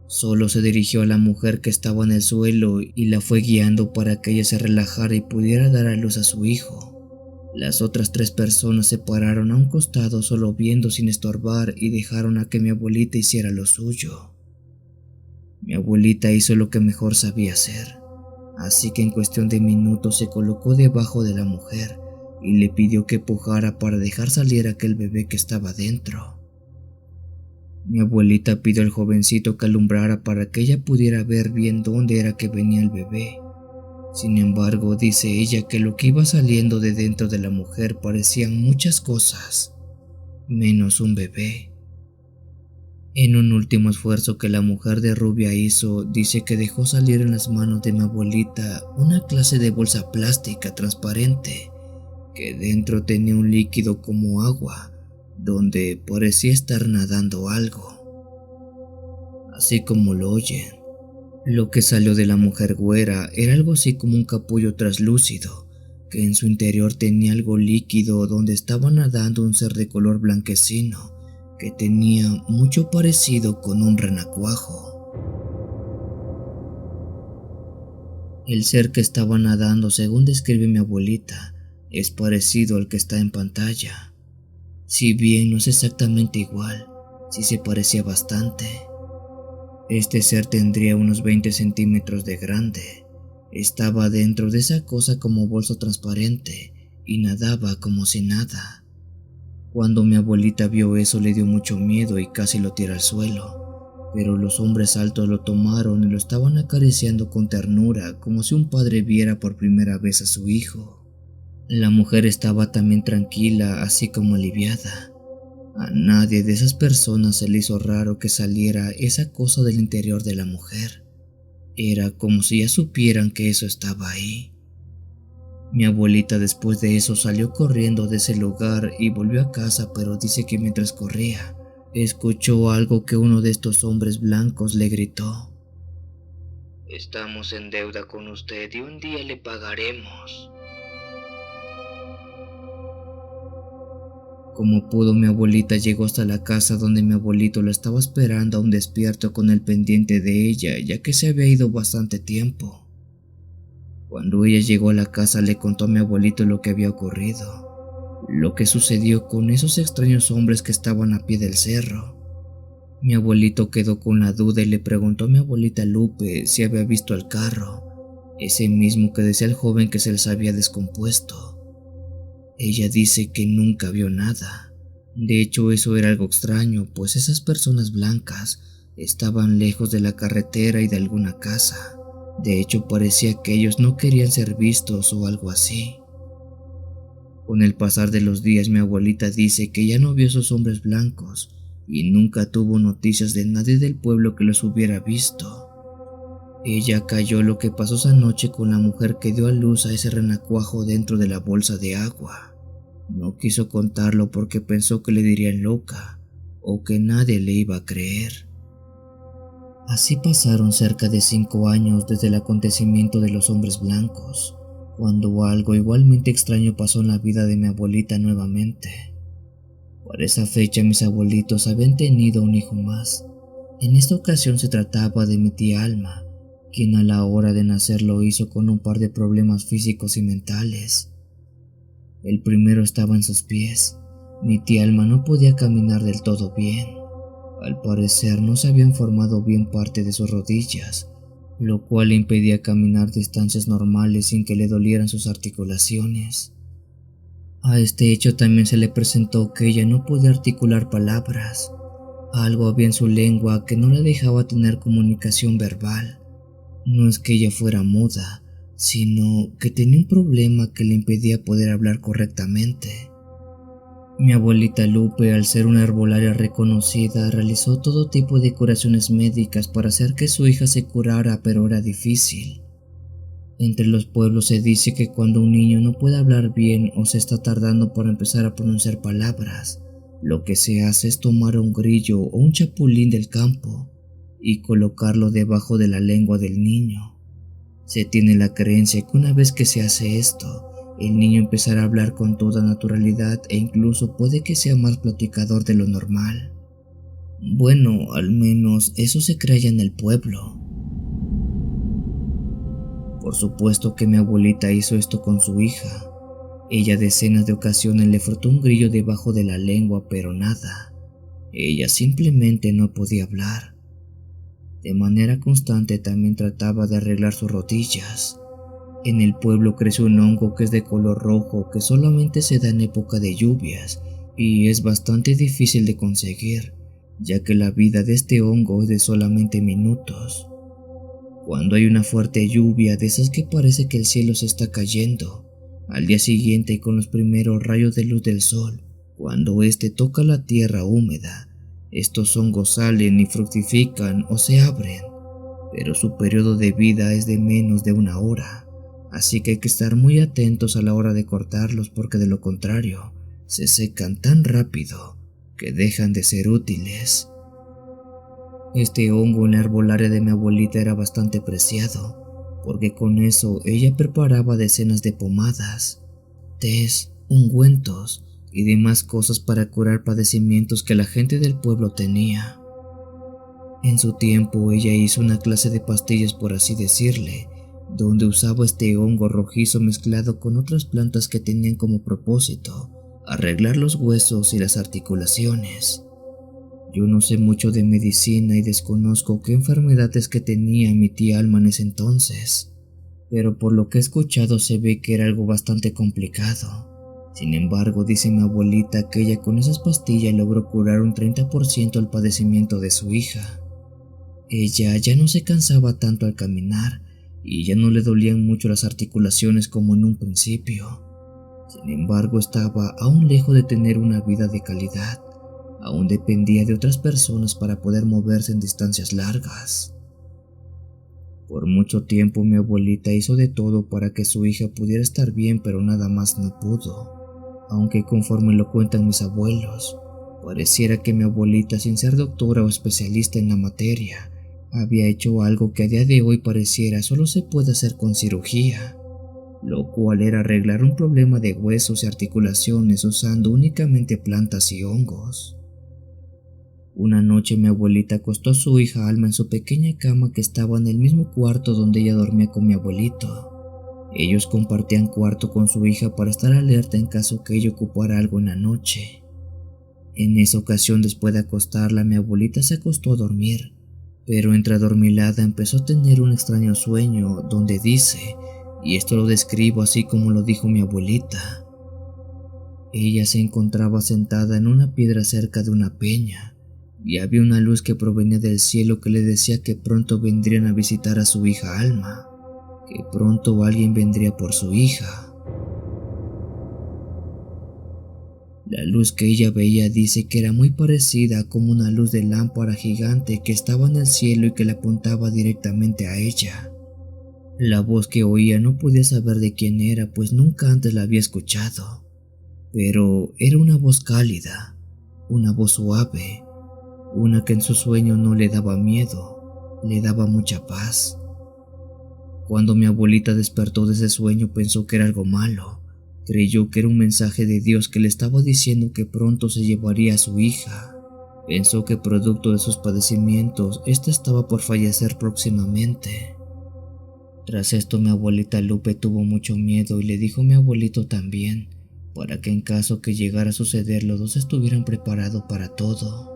solo se dirigió a la mujer que estaba en el suelo y la fue guiando para que ella se relajara y pudiera dar a luz a su hijo. Las otras 3 personas se pararon a un costado solo viendo sin estorbar y dejaron a que mi abuelita hiciera lo suyo. Mi abuelita hizo lo que mejor sabía hacer, así que en cuestión de minutos se colocó debajo de la mujer y le pidió que pujara para dejar salir a aquel bebé que estaba dentro. Mi abuelita pidió al jovencito que alumbrara para que ella pudiera ver bien dónde era que venía el bebé. Sin embargo, dice ella que lo que iba saliendo de dentro de la mujer parecían muchas cosas, menos un bebé. En un último esfuerzo que la mujer de rubia hizo, dice que dejó salir en las manos de mi abuelita una clase de bolsa plástica transparente, que dentro tenía un líquido como agua, donde parecía estar nadando algo. Así como lo oyen, lo que salió de la mujer güera era algo así como un capullo translúcido, que en su interior tenía algo líquido donde estaba nadando un ser de color blanquecino, que tenía mucho parecido con un renacuajo. El ser que estaba nadando, según describe mi abuelita, es parecido al que está en pantalla. Si bien no es exactamente igual, sí se parecía bastante. Este ser tendría unos 20 centímetros de grande. Estaba dentro de esa cosa como bolso transparente y nadaba como si nada. Cuando mi abuelita vio eso le dio mucho miedo y casi lo tira al suelo, pero los hombres altos lo tomaron y lo estaban acariciando con ternura, como si un padre viera por primera vez a su hijo. La mujer estaba también tranquila, así como aliviada. A nadie de esas personas se le hizo raro que saliera esa cosa del interior de la mujer. Era como si ya supieran que eso estaba ahí. Mi abuelita después de eso salió corriendo de ese lugar y volvió a casa, pero dice que mientras corría, escuchó algo que uno de estos hombres blancos le gritó. Estamos en deuda con usted y un día le pagaremos. Como pudo, mi abuelita llegó hasta la casa donde mi abuelito lo estaba esperando aún despierto con el pendiente de ella, ya que se había ido bastante tiempo. Cuando ella llegó a la casa le contó a mi abuelito lo que había ocurrido, lo que sucedió con esos extraños hombres que estaban a pie del cerro. Mi abuelito quedó con la duda y le preguntó a mi abuelita Lupe si había visto el carro, ese mismo que decía el joven que se les había descompuesto. Ella dice que nunca vio nada. De hecho, eso era algo extraño, pues esas personas blancas estaban lejos de la carretera y de alguna casa. De hecho, parecía que ellos no querían ser vistos o algo así. Con el pasar de los días, mi abuelita dice que ya no vio esos hombres blancos y nunca tuvo noticias de nadie del pueblo que los hubiera visto. Ella cayó lo que pasó esa noche con la mujer que dio a luz a ese renacuajo dentro de la bolsa de agua. No quiso contarlo porque pensó que le dirían loca o que nadie le iba a creer. Así pasaron cerca de 5 años desde el acontecimiento de los hombres blancos, cuando algo igualmente extraño pasó en la vida de mi abuelita nuevamente. Por esa fecha mis abuelitos habían tenido un hijo más. En esta ocasión se trataba de mi tía Alma, quien a la hora de nacer lo hizo con un par de problemas físicos y mentales. El primero estaba en sus pies. Mi tía Alma no podía caminar del todo bien. Al parecer no se habían formado bien parte de sus rodillas, lo cual le impedía caminar distancias normales sin que le dolieran sus articulaciones. A este hecho también se le presentó que ella no podía articular palabras. Algo había en su lengua que no le dejaba tener comunicación verbal. No es que ella fuera muda, sino que tenía un problema que le impedía poder hablar correctamente. Mi abuelita Lupe, al ser una herbolaria reconocida, realizó todo tipo de curaciones médicas para hacer que su hija se curara, pero era difícil. Entre los pueblos se dice que cuando un niño no puede hablar bien o se está tardando por empezar a pronunciar palabras, lo que se hace es tomar un grillo o un chapulín del campo y colocarlo debajo de la lengua del niño. Se tiene la creencia que una vez que se hace esto, el niño empezará a hablar con toda naturalidad e incluso puede que sea más platicador de lo normal. Bueno, al menos eso se creía en el pueblo. Por supuesto que mi abuelita hizo esto con su hija. Ella decenas de ocasiones le frotó un grillo debajo de la lengua, pero nada. Ella simplemente no podía hablar. De manera constante también trataba de arreglar sus rodillas. En el pueblo crece un hongo que es de color rojo que solamente se da en época de lluvias y es bastante difícil de conseguir, ya que la vida de este hongo es de solamente minutos. Cuando hay una fuerte lluvia de esas que parece que el cielo se está cayendo, al día siguiente con los primeros rayos de luz del sol, cuando éste toca la tierra húmeda, estos hongos salen y fructifican o se abren, pero su periodo de vida es de menos de una hora, así que hay que estar muy atentos a la hora de cortarlos porque de lo contrario, se secan tan rápido que dejan de ser útiles. Este hongo en la herbolaria de mi abuelita era bastante preciado, porque con eso ella preparaba decenas de pomadas, tés, ungüentos y demás cosas para curar padecimientos que la gente del pueblo tenía. En su tiempo ella hizo una clase de pastillas, por así decirle, donde usaba este hongo rojizo mezclado con otras plantas que tenían como propósito arreglar los huesos y las articulaciones. Yo no sé mucho de medicina y desconozco qué enfermedades que tenía mi tía Alma en ese entonces, pero por lo que he escuchado se ve que era algo bastante complicado. Sin embargo, dice mi abuelita que ella con esas pastillas logró curar un 30% el padecimiento de su hija. Ella ya no se cansaba tanto al caminar y ya no le dolían mucho las articulaciones como en un principio. Sin embargo, estaba aún lejos de tener una vida de calidad. Aún dependía de otras personas para poder moverse en distancias largas. Por mucho tiempo mi abuelita hizo de todo para que su hija pudiera estar bien, pero nada más no pudo. Aunque conforme lo cuentan mis abuelos, pareciera que mi abuelita, sin ser doctora o especialista en la materia, había hecho algo que a día de hoy pareciera solo se puede hacer con cirugía, lo cual era arreglar un problema de huesos y articulaciones usando únicamente plantas y hongos. Una noche mi abuelita acostó a su hija Alma en su pequeña cama que estaba en el mismo cuarto donde ella dormía con mi abuelito. Ellos compartían cuarto con su hija para estar alerta en caso que ella ocupara algo en la noche. En esa ocasión, después de acostarla, mi abuelita se acostó a dormir, pero entre adormilada empezó a tener un extraño sueño donde dice, y esto lo describo así como lo dijo mi abuelita. Ella se encontraba sentada en una piedra cerca de una peña, y había una luz que provenía del cielo que le decía que pronto vendrían a visitar a su hija Alma, que pronto alguien vendría por su hija. La luz que ella veía dice que era muy parecida como una luz de lámpara gigante que estaba en el cielo y que le apuntaba directamente a ella. La voz que oía no podía saber de quién era, pues nunca antes la había escuchado, pero era una voz cálida, una voz suave, una que en su sueño no le daba miedo, le daba mucha paz. Cuando mi abuelita despertó de ese sueño pensó que era algo malo, creyó que era un mensaje de Dios que le estaba diciendo que pronto se llevaría a su hija. Pensó que producto de sus padecimientos, ésta estaba por fallecer próximamente. Tras esto mi abuelita Lupe tuvo mucho miedo y le dijo a mi abuelito también, para que en caso que llegara a suceder los dos estuvieran preparados para todo.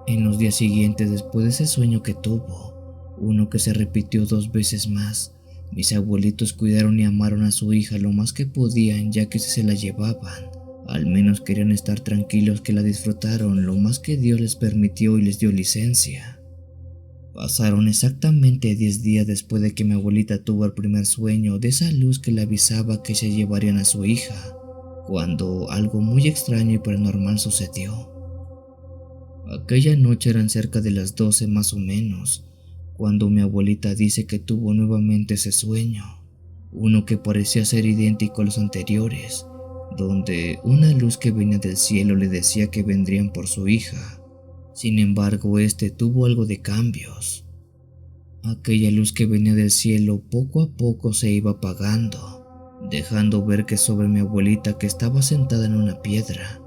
En los días siguientes, después de ese sueño que tuvo, uno que se repitió 2 veces más, mis abuelitos cuidaron y amaron a su hija lo más que podían, ya que si se la llevaban, al menos querían estar tranquilos que la disfrutaron lo más que Dios les permitió y les dio licencia. Pasaron exactamente 10 días después de que mi abuelita tuvo el primer sueño de esa luz que le avisaba que se llevarían a su hija, cuando algo muy extraño y paranormal sucedió. Aquella noche eran cerca de las 12 más o menos, cuando mi abuelita dice que tuvo nuevamente ese sueño, uno que parecía ser idéntico a los anteriores, donde una luz que venía del cielo le decía que vendrían por su hija. Sin embargo, este tuvo algo de cambios. Aquella luz que venía del cielo poco a poco se iba apagando, dejando ver que sobre mi abuelita, que estaba sentada en una piedra,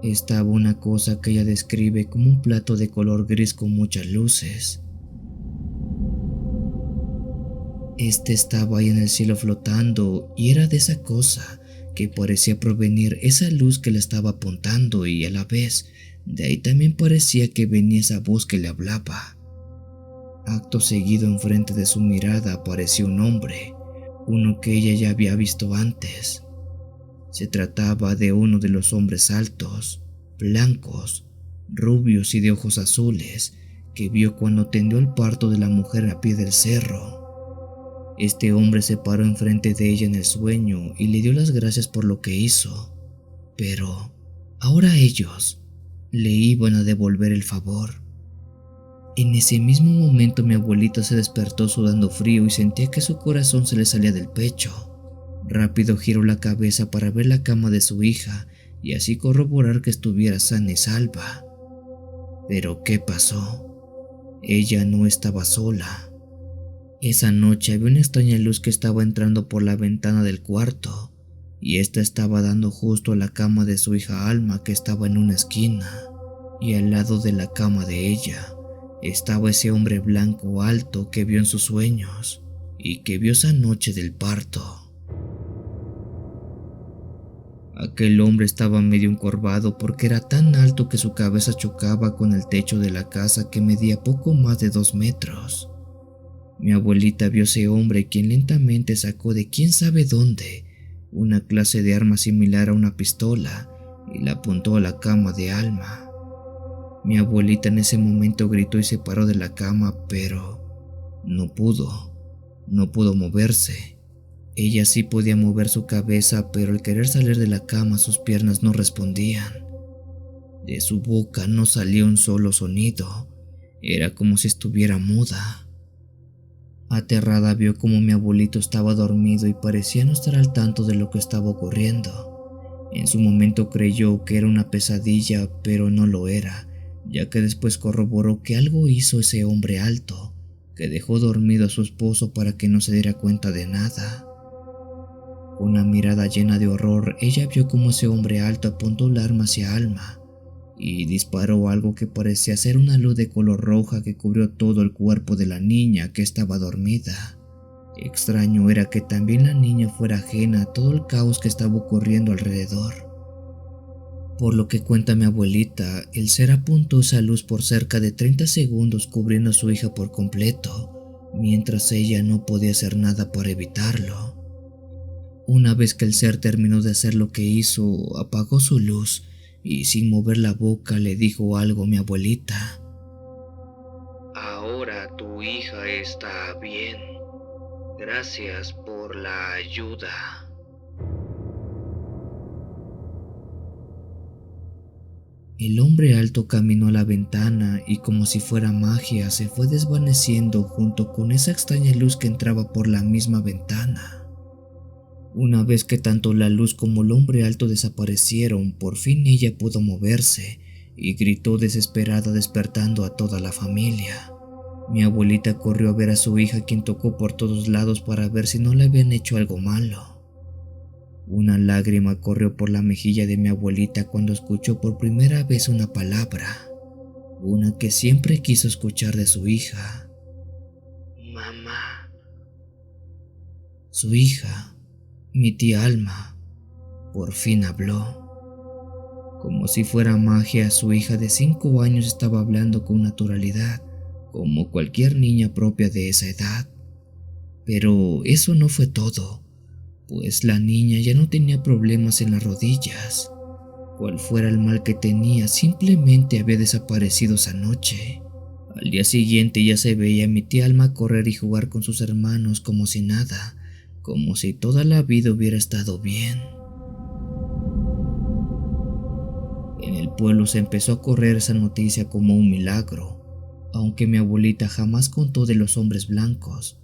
estaba una cosa que ella describe como un plato de color gris con muchas luces. Este estaba ahí en el cielo flotando y era de esa cosa que parecía provenir esa luz que le estaba apuntando, y a la vez de ahí también parecía que venía esa voz que le hablaba. Acto seguido, enfrente de su mirada apareció un hombre, uno que ella ya había visto antes. Se trataba de uno de los hombres altos, blancos, rubios y de ojos azules que vio cuando atendió el parto de la mujer a pie del cerro. Este hombre se paró enfrente de ella en el sueño y le dio las gracias por lo que hizo, pero ahora ellos le iban a devolver el favor. En ese mismo momento mi abuelita se despertó sudando frío y sentía que su corazón se le salía del pecho. Rápido giró la cabeza para ver la cama de su hija y así corroborar que estuviera sana y salva. Pero ¿qué pasó? Ella no estaba sola. Esa noche había una extraña luz que estaba entrando por la ventana del cuarto, y esta estaba dando justo a la cama de su hija Alma, que estaba en una esquina, y al lado de la cama de ella estaba ese hombre blanco alto que vio en sus sueños y que vio esa noche del parto. Aquel hombre estaba medio encorvado porque era tan alto que su cabeza chocaba con el techo de la casa, que medía poco más de 2 metros. Mi abuelita vio a ese hombre, quien lentamente sacó de quién sabe dónde una clase de arma similar a una pistola y la apuntó a la cama de Alma. Mi abuelita en ese momento gritó y se paró de la cama, pero no pudo moverse. Ella sí podía mover su cabeza, pero al querer salir de la cama sus piernas no respondían. De su boca no salía un solo sonido, era como si estuviera muda. Aterrada vio como mi abuelito estaba dormido y parecía no estar al tanto de lo que estaba ocurriendo. En su momento creyó que era una pesadilla, pero no lo era, ya que después corroboró que algo hizo ese hombre alto, que dejó dormido a su esposo para que no se diera cuenta de nada. Con una mirada llena de horror, ella vio como ese hombre alto apuntó el arma hacia Alma y disparó algo que parecía ser una luz de color roja que cubrió todo el cuerpo de la niña, que estaba dormida. Extraño era que también la niña fuera ajena a todo el caos que estaba ocurriendo alrededor. Por lo que cuenta mi abuelita, el ser apuntó esa luz por cerca de 30 segundos, cubriendo a su hija por completo, mientras ella no podía hacer nada para evitarlo. Una vez que el ser terminó de hacer lo que hizo, apagó su luz y sin mover la boca le dijo algo a mi abuelita. Ahora tu hija está bien. Gracias por la ayuda. El hombre alto caminó a la ventana y, como si fuera magia, se fue desvaneciendo junto con esa extraña luz que entraba por la misma ventana. Una vez que tanto la luz como el hombre alto desaparecieron, por fin ella pudo moverse y gritó desesperada, despertando a toda la familia. Mi abuelita corrió a ver a su hija, quien tocó por todos lados para ver si no le habían hecho algo malo. Una lágrima corrió por la mejilla de mi abuelita cuando escuchó por primera vez una palabra, una que siempre quiso escuchar de su hija. Mamá. Su hija, mi tía Alma, por fin habló. Como si fuera magia, su hija de 5 años estaba hablando con naturalidad, como cualquier niña propia de esa edad. Pero eso no fue todo, pues la niña ya no tenía problemas en las rodillas. Cual fuera el mal que tenía, simplemente había desaparecido esa noche. Al día siguiente ya se veía a mi tía Alma correr y jugar con sus hermanos como si nada, como si toda la vida hubiera estado bien. En el pueblo se empezó a correr esa noticia como un milagro, aunque mi abuelita jamás contó de los hombres blancos,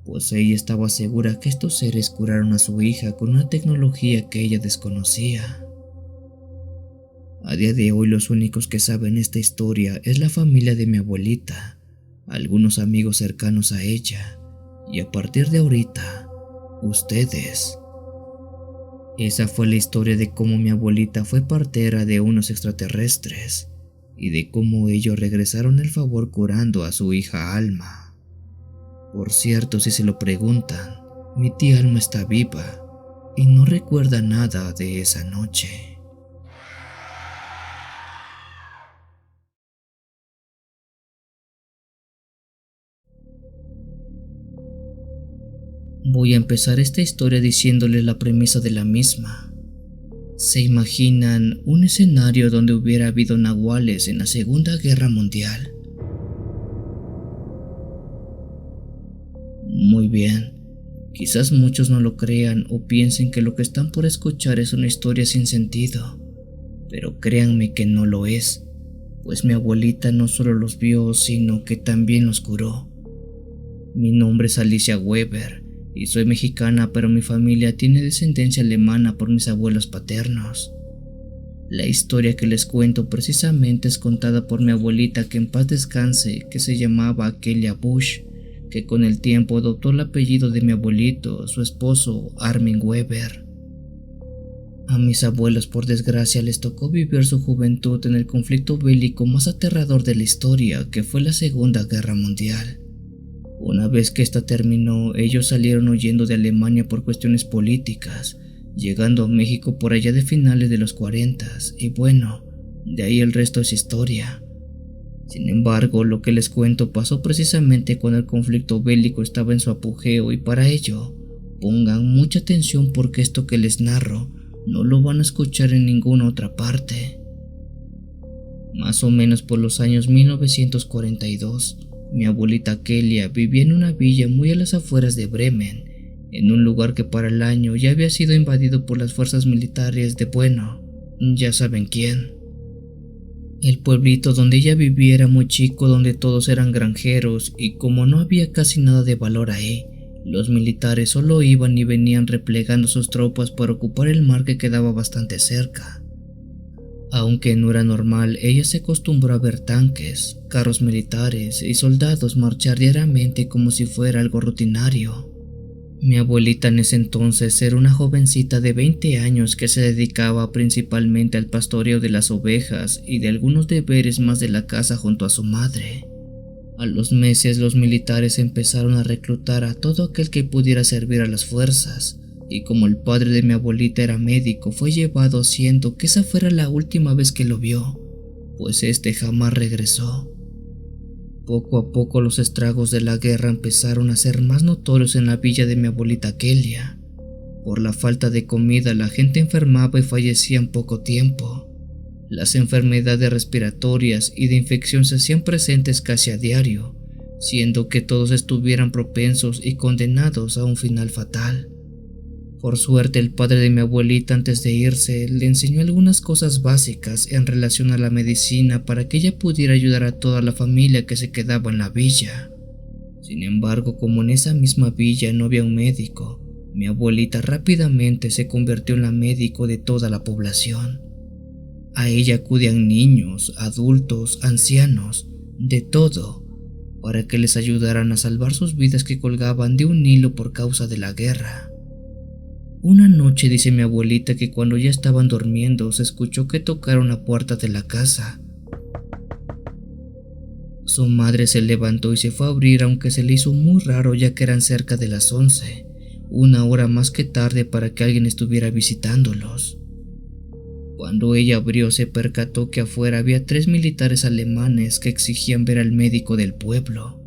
pues ella estaba segura que estos seres curaron a su hija con una tecnología que ella desconocía. A día de hoy los únicos que saben esta historia es la familia de mi abuelita, algunos amigos cercanos a ella, y a partir de ahorita, ustedes. Esa fue la historia de cómo mi abuelita fue partera de unos extraterrestres y de cómo ellos regresaron el favor curando a su hija Alma. Por cierto, si se lo preguntan, mi tía Alma está viva y no recuerda nada de esa noche. Voy a empezar esta historia diciéndoles la premisa de la misma. ¿Se imaginan un escenario donde hubiera habido nahuales en la Segunda Guerra Mundial? Muy bien, quizás muchos no lo crean o piensen que lo que están por escuchar es una historia sin sentido, pero créanme que no lo es, pues mi abuelita no solo los vio, sino que también los curó. Mi nombre es Alicia Weber y soy mexicana, pero mi familia tiene descendencia alemana por mis abuelos paternos. La historia que les cuento precisamente es contada por mi abuelita, que en paz descanse, que se llamaba Kelia Bush, que con el tiempo adoptó el apellido de mi abuelito, su esposo, Armin Weber. A mis abuelos, por desgracia, les tocó vivir su juventud en el conflicto bélico más aterrador de la historia, que fue la Segunda Guerra Mundial. Una vez que esta terminó, ellos salieron huyendo de Alemania por cuestiones políticas, llegando a México por allá de finales de los 40, y bueno, de ahí el resto es historia. Sin embargo, lo que les cuento pasó precisamente cuando el conflicto bélico estaba en su apogeo, y para ello, pongan mucha atención porque esto que les narro no lo van a escuchar en ninguna otra parte. Más o menos por los años 1942, mi abuelita Kelia vivía en una villa muy a las afueras de Bremen, en un lugar que para el año ya había sido invadido por las fuerzas militares de, bueno, ya saben quién. El pueblito donde ella vivía era muy chico, donde todos eran granjeros, y como no había casi nada de valor ahí, los militares solo iban y venían replegando sus tropas para ocupar el mar que quedaba bastante cerca. Aunque no era normal, ella se acostumbró a ver tanques, carros militares y soldados marchar diariamente como si fuera algo rutinario. Mi abuelita en ese entonces era una jovencita de 20 años que se dedicaba principalmente al pastoreo de las ovejas y de algunos deberes más de la casa junto a su madre. A los meses los militares empezaron a reclutar a todo aquel que pudiera servir a las fuerzas, y como el padre de mi abuelita era médico, fue llevado haciendo que esa fuera la última vez que lo vio, pues este jamás regresó. Poco a poco los estragos de la guerra empezaron a ser más notorios en la villa de mi abuelita Kelia. Por la falta de comida la gente enfermaba y fallecía en poco tiempo. Las enfermedades respiratorias y de infección se hacían presentes casi a diario, siendo que todos estuvieran propensos y condenados a un final fatal. Por suerte, el padre de mi abuelita, antes de irse, le enseñó algunas cosas básicas en relación a la medicina para que ella pudiera ayudar a toda la familia que se quedaba en la villa. Sin embargo, como en esa misma villa no había un médico, mi abuelita rápidamente se convirtió en la médico de toda la población. A ella acudían niños, adultos, ancianos, de todo, para que les ayudaran a salvar sus vidas que colgaban de un hilo por causa de la guerra. Una noche dice mi abuelita que cuando ya estaban durmiendo se escuchó que tocaron la puerta de la casa. Su madre se levantó y se fue a abrir, aunque se le hizo muy raro ya que eran cerca de las 11, una hora más que tarde para que alguien estuviera visitándolos. Cuando ella abrió, se percató que afuera había 3 militares alemanes que exigían ver al médico del pueblo.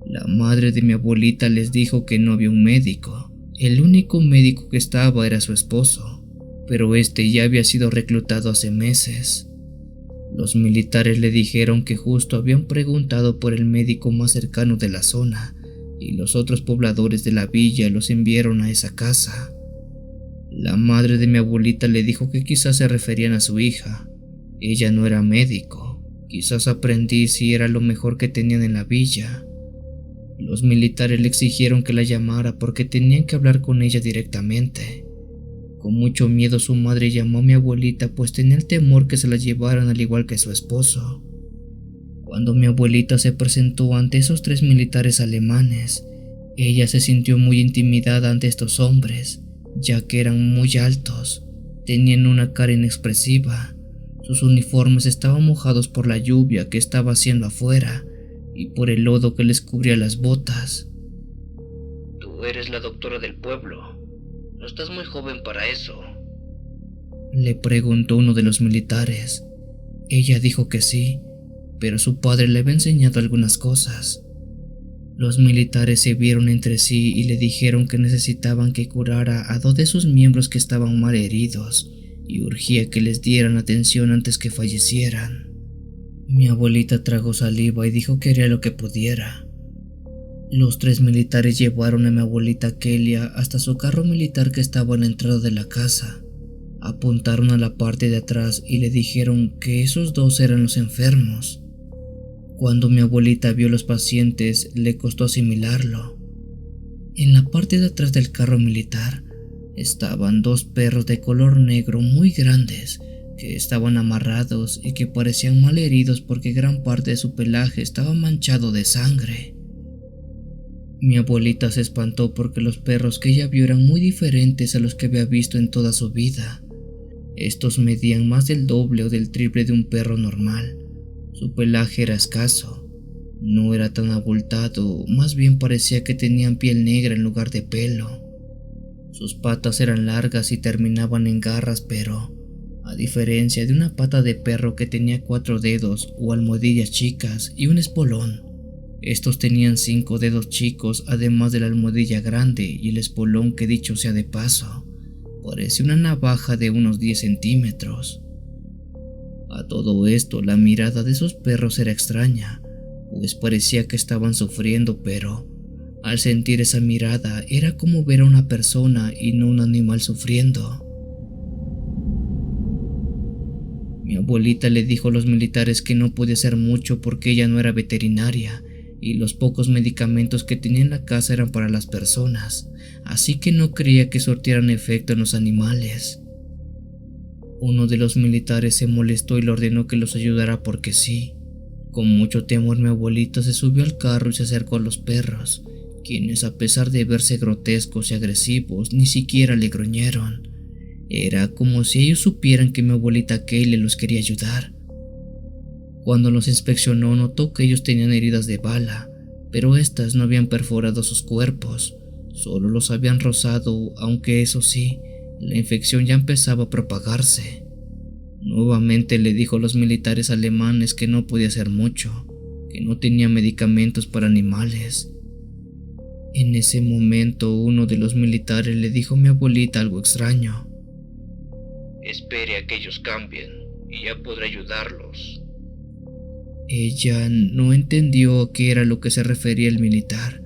La madre de mi abuelita les dijo que no había un médico. El único médico que estaba era su esposo, pero este ya había sido reclutado hace meses. Los militares le dijeron que justo habían preguntado por el médico más cercano de la zona y los otros pobladores de la villa los enviaron a esa casa. La madre de mi abuelita le dijo que quizás se referían a su hija. Ella no era médico, quizás aprendiz y era lo mejor que tenían en la villa. Los militares le exigieron que la llamara porque tenían que hablar con ella directamente. Con mucho miedo su madre llamó a mi abuelita pues tenía el temor que se la llevaran al igual que su esposo. Cuando mi abuelita se presentó ante esos 3 militares alemanes, ella se sintió muy intimidada ante estos hombres, ya que eran muy altos, tenían una cara inexpresiva, sus uniformes estaban mojados por la lluvia que estaba haciendo afuera y por el lodo que les cubría las botas. Tú eres la doctora del pueblo. No estás muy joven para eso. Le preguntó uno de los militares. Ella dijo que sí, pero su padre le había enseñado algunas cosas. Los militares se vieron entre sí y le dijeron que necesitaban que curara a 2 de sus miembros que estaban mal heridos y urgía que les dieran atención antes que fallecieran. Mi abuelita tragó saliva y dijo que haría lo que pudiera. Los 3 militares llevaron a mi abuelita Kelia hasta su carro militar que estaba en la entrada de la casa. Apuntaron a la parte de atrás y le dijeron que esos 2 eran los enfermos. Cuando mi abuelita vio a los pacientes, le costó asimilarlo. En la parte de atrás del carro militar estaban 2 perros de color negro muy grandes que estaban amarrados y que parecían mal heridos porque gran parte de su pelaje estaba manchado de sangre. Mi abuelita se espantó porque los perros que ella vio eran muy diferentes a los que había visto en toda su vida. Estos medían más del doble o del triple de un perro normal. Su pelaje era escaso, no era tan abultado, más bien parecía que tenían piel negra en lugar de pelo. Sus patas eran largas y terminaban en garras, pero, a diferencia de una pata de perro que tenía 4 dedos o almohadillas chicas y un espolón, estos tenían 5 dedos chicos además de la almohadilla grande y el espolón que, dicho sea de paso, parecía una navaja de unos 10 centímetros. A todo esto, la mirada de esos perros era extraña, pues parecía que estaban sufriendo, pero al sentir esa mirada era como ver a una persona y no un animal sufriendo. Mi abuelita le dijo a los militares que no podía hacer mucho porque ella no era veterinaria y los pocos medicamentos que tenía en la casa eran para las personas, así que no creía que surtieran efecto en los animales. Uno de los militares se molestó y le ordenó que los ayudara porque sí. Con mucho temor mi abuelita se subió al carro y se acercó a los perros, quienes a pesar de verse grotescos y agresivos ni siquiera le gruñeron. Era como si ellos supieran que mi abuelita Keila los quería ayudar. Cuando los inspeccionó notó que ellos tenían heridas de bala, pero estas no habían perforado sus cuerpos, solo los habían rozado, aunque eso sí, la infección ya empezaba a propagarse. Nuevamente le dijo a los militares alemanes que no podía hacer mucho, que no tenía medicamentos para animales. En ese momento uno de los militares le dijo a mi abuelita algo extraño. Espere a que ellos cambien y ya podré ayudarlos. Ella no entendió a qué era lo que se refería el militar.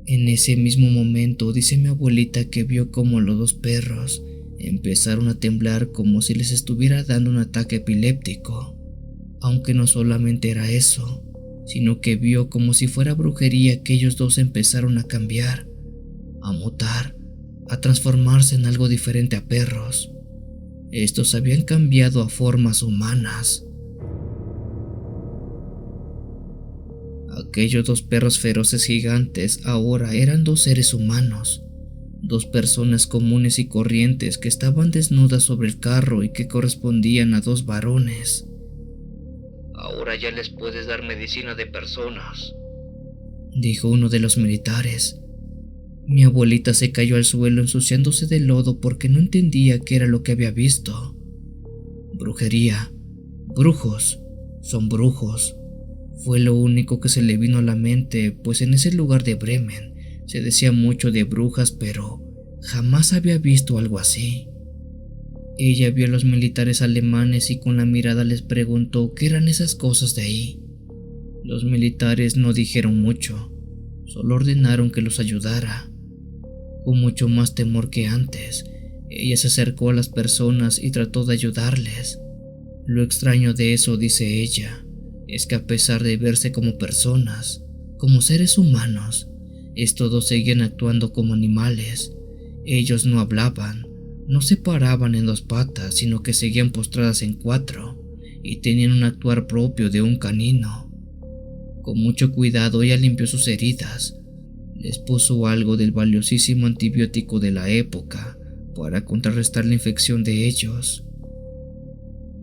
En ese mismo momento dice mi abuelita que vio como los 2 perros empezaron a temblar como si les estuviera dando un ataque epiléptico, aunque no solamente era eso, sino que vio como si fuera brujería que ellos 2 empezaron a cambiar, a mutar, a transformarse en algo diferente a perros. Estos habían cambiado a formas humanas. Aquellos 2 perros feroces gigantes ahora eran 2 seres humanos, 2 personas comunes y corrientes que estaban desnudas sobre el carro y que correspondían a 2 varones. Ahora ya les puedes dar medicina de personas, dijo uno de los militares. Mi abuelita se cayó al suelo ensuciándose de lodo porque no entendía qué era lo que había visto. brujería, brujos, son brujos. Fue lo único que se le vino a la mente, pues en ese lugar de Bremen se decía mucho de brujas, pero jamás había visto algo así. Ella vio a los militares alemanes y con la mirada les preguntó qué eran esas cosas de ahí. Los militares no dijeron mucho, solo ordenaron que los ayudara. Con mucho más temor que antes, ella se acercó a las personas y trató de ayudarles. Lo extraño de eso, dice ella, es que a pesar de verse como personas, como seres humanos, estos dos seguían actuando como animales. Ellos no hablaban, no se paraban en dos patas, sino que seguían postradas en cuatro y tenían un actuar propio de un canino. Con mucho cuidado ella limpió sus heridas, les puso algo del valiosísimo antibiótico de la época para contrarrestar la infección de ellos.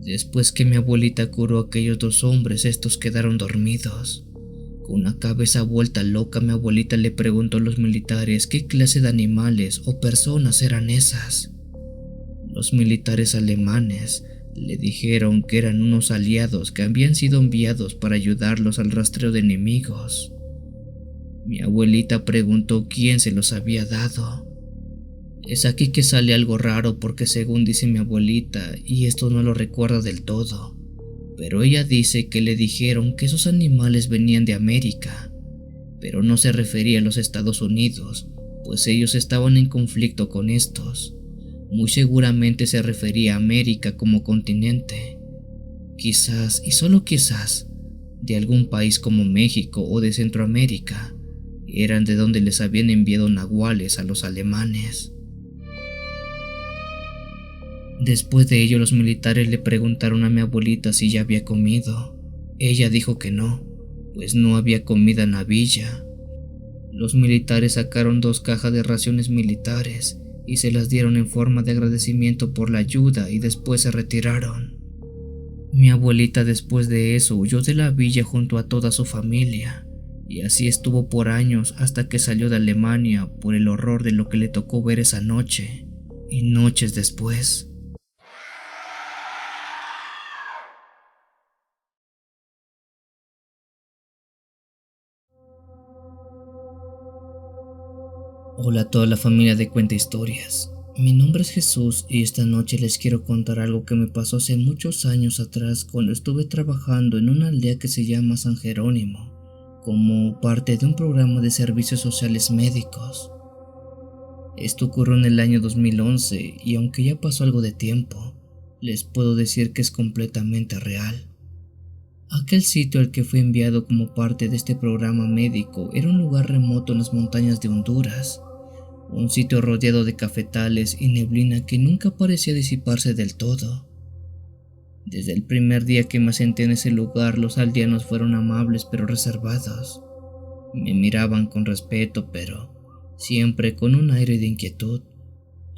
Después que mi abuelita curó a aquellos dos hombres, estos quedaron dormidos. Con la cabeza vuelta loca, mi abuelita le preguntó a los militares qué clase de animales o personas eran esas. Los militares alemanes le dijeron que eran unos aliados que habían sido enviados para ayudarlos al rastreo de enemigos. Mi abuelita preguntó quién se los había dado. Es aquí que sale algo raro porque según dice mi abuelita, y esto no lo recuerda del todo, pero ella dice que le dijeron que esos animales venían de América, pero no se refería a los Estados Unidos, pues ellos estaban en conflicto con estos. Muy seguramente se refería a América como continente. Quizás, y solo quizás, de algún país como México o de Centroamérica, eran de donde les habían enviado nahuales a los alemanes. Después de ello, los militares le preguntaron a mi abuelita si ya había comido. Ella dijo que no, pues no había comida en la villa. Los militares sacaron 2 cajas de raciones militares y se las dieron en forma de agradecimiento por la ayuda y después se retiraron. Mi abuelita después de eso huyó de la villa junto a toda su familia y así estuvo por años hasta que salió de Alemania por el horror de lo que le tocó ver esa noche y noches después. Hola a toda la familia de Cuenta Historias. Mi nombre es Jesús y esta noche les quiero contar algo que me pasó hace muchos años atrás cuando estuve trabajando en una aldea que se llama San Jerónimo, como parte de un programa de servicios sociales médicos. Esto ocurrió en el año 2011 y aunque ya pasó algo de tiempo, les puedo decir que es completamente real. Aquel sitio al que fui enviado como parte de este programa médico era un lugar remoto en las montañas de Honduras, un sitio rodeado de cafetales y neblina que nunca parecía disiparse del todo. Desde el primer día que me asenté en ese lugar, los aldeanos fueron amables pero reservados. Me miraban con respeto, pero siempre con un aire de inquietud.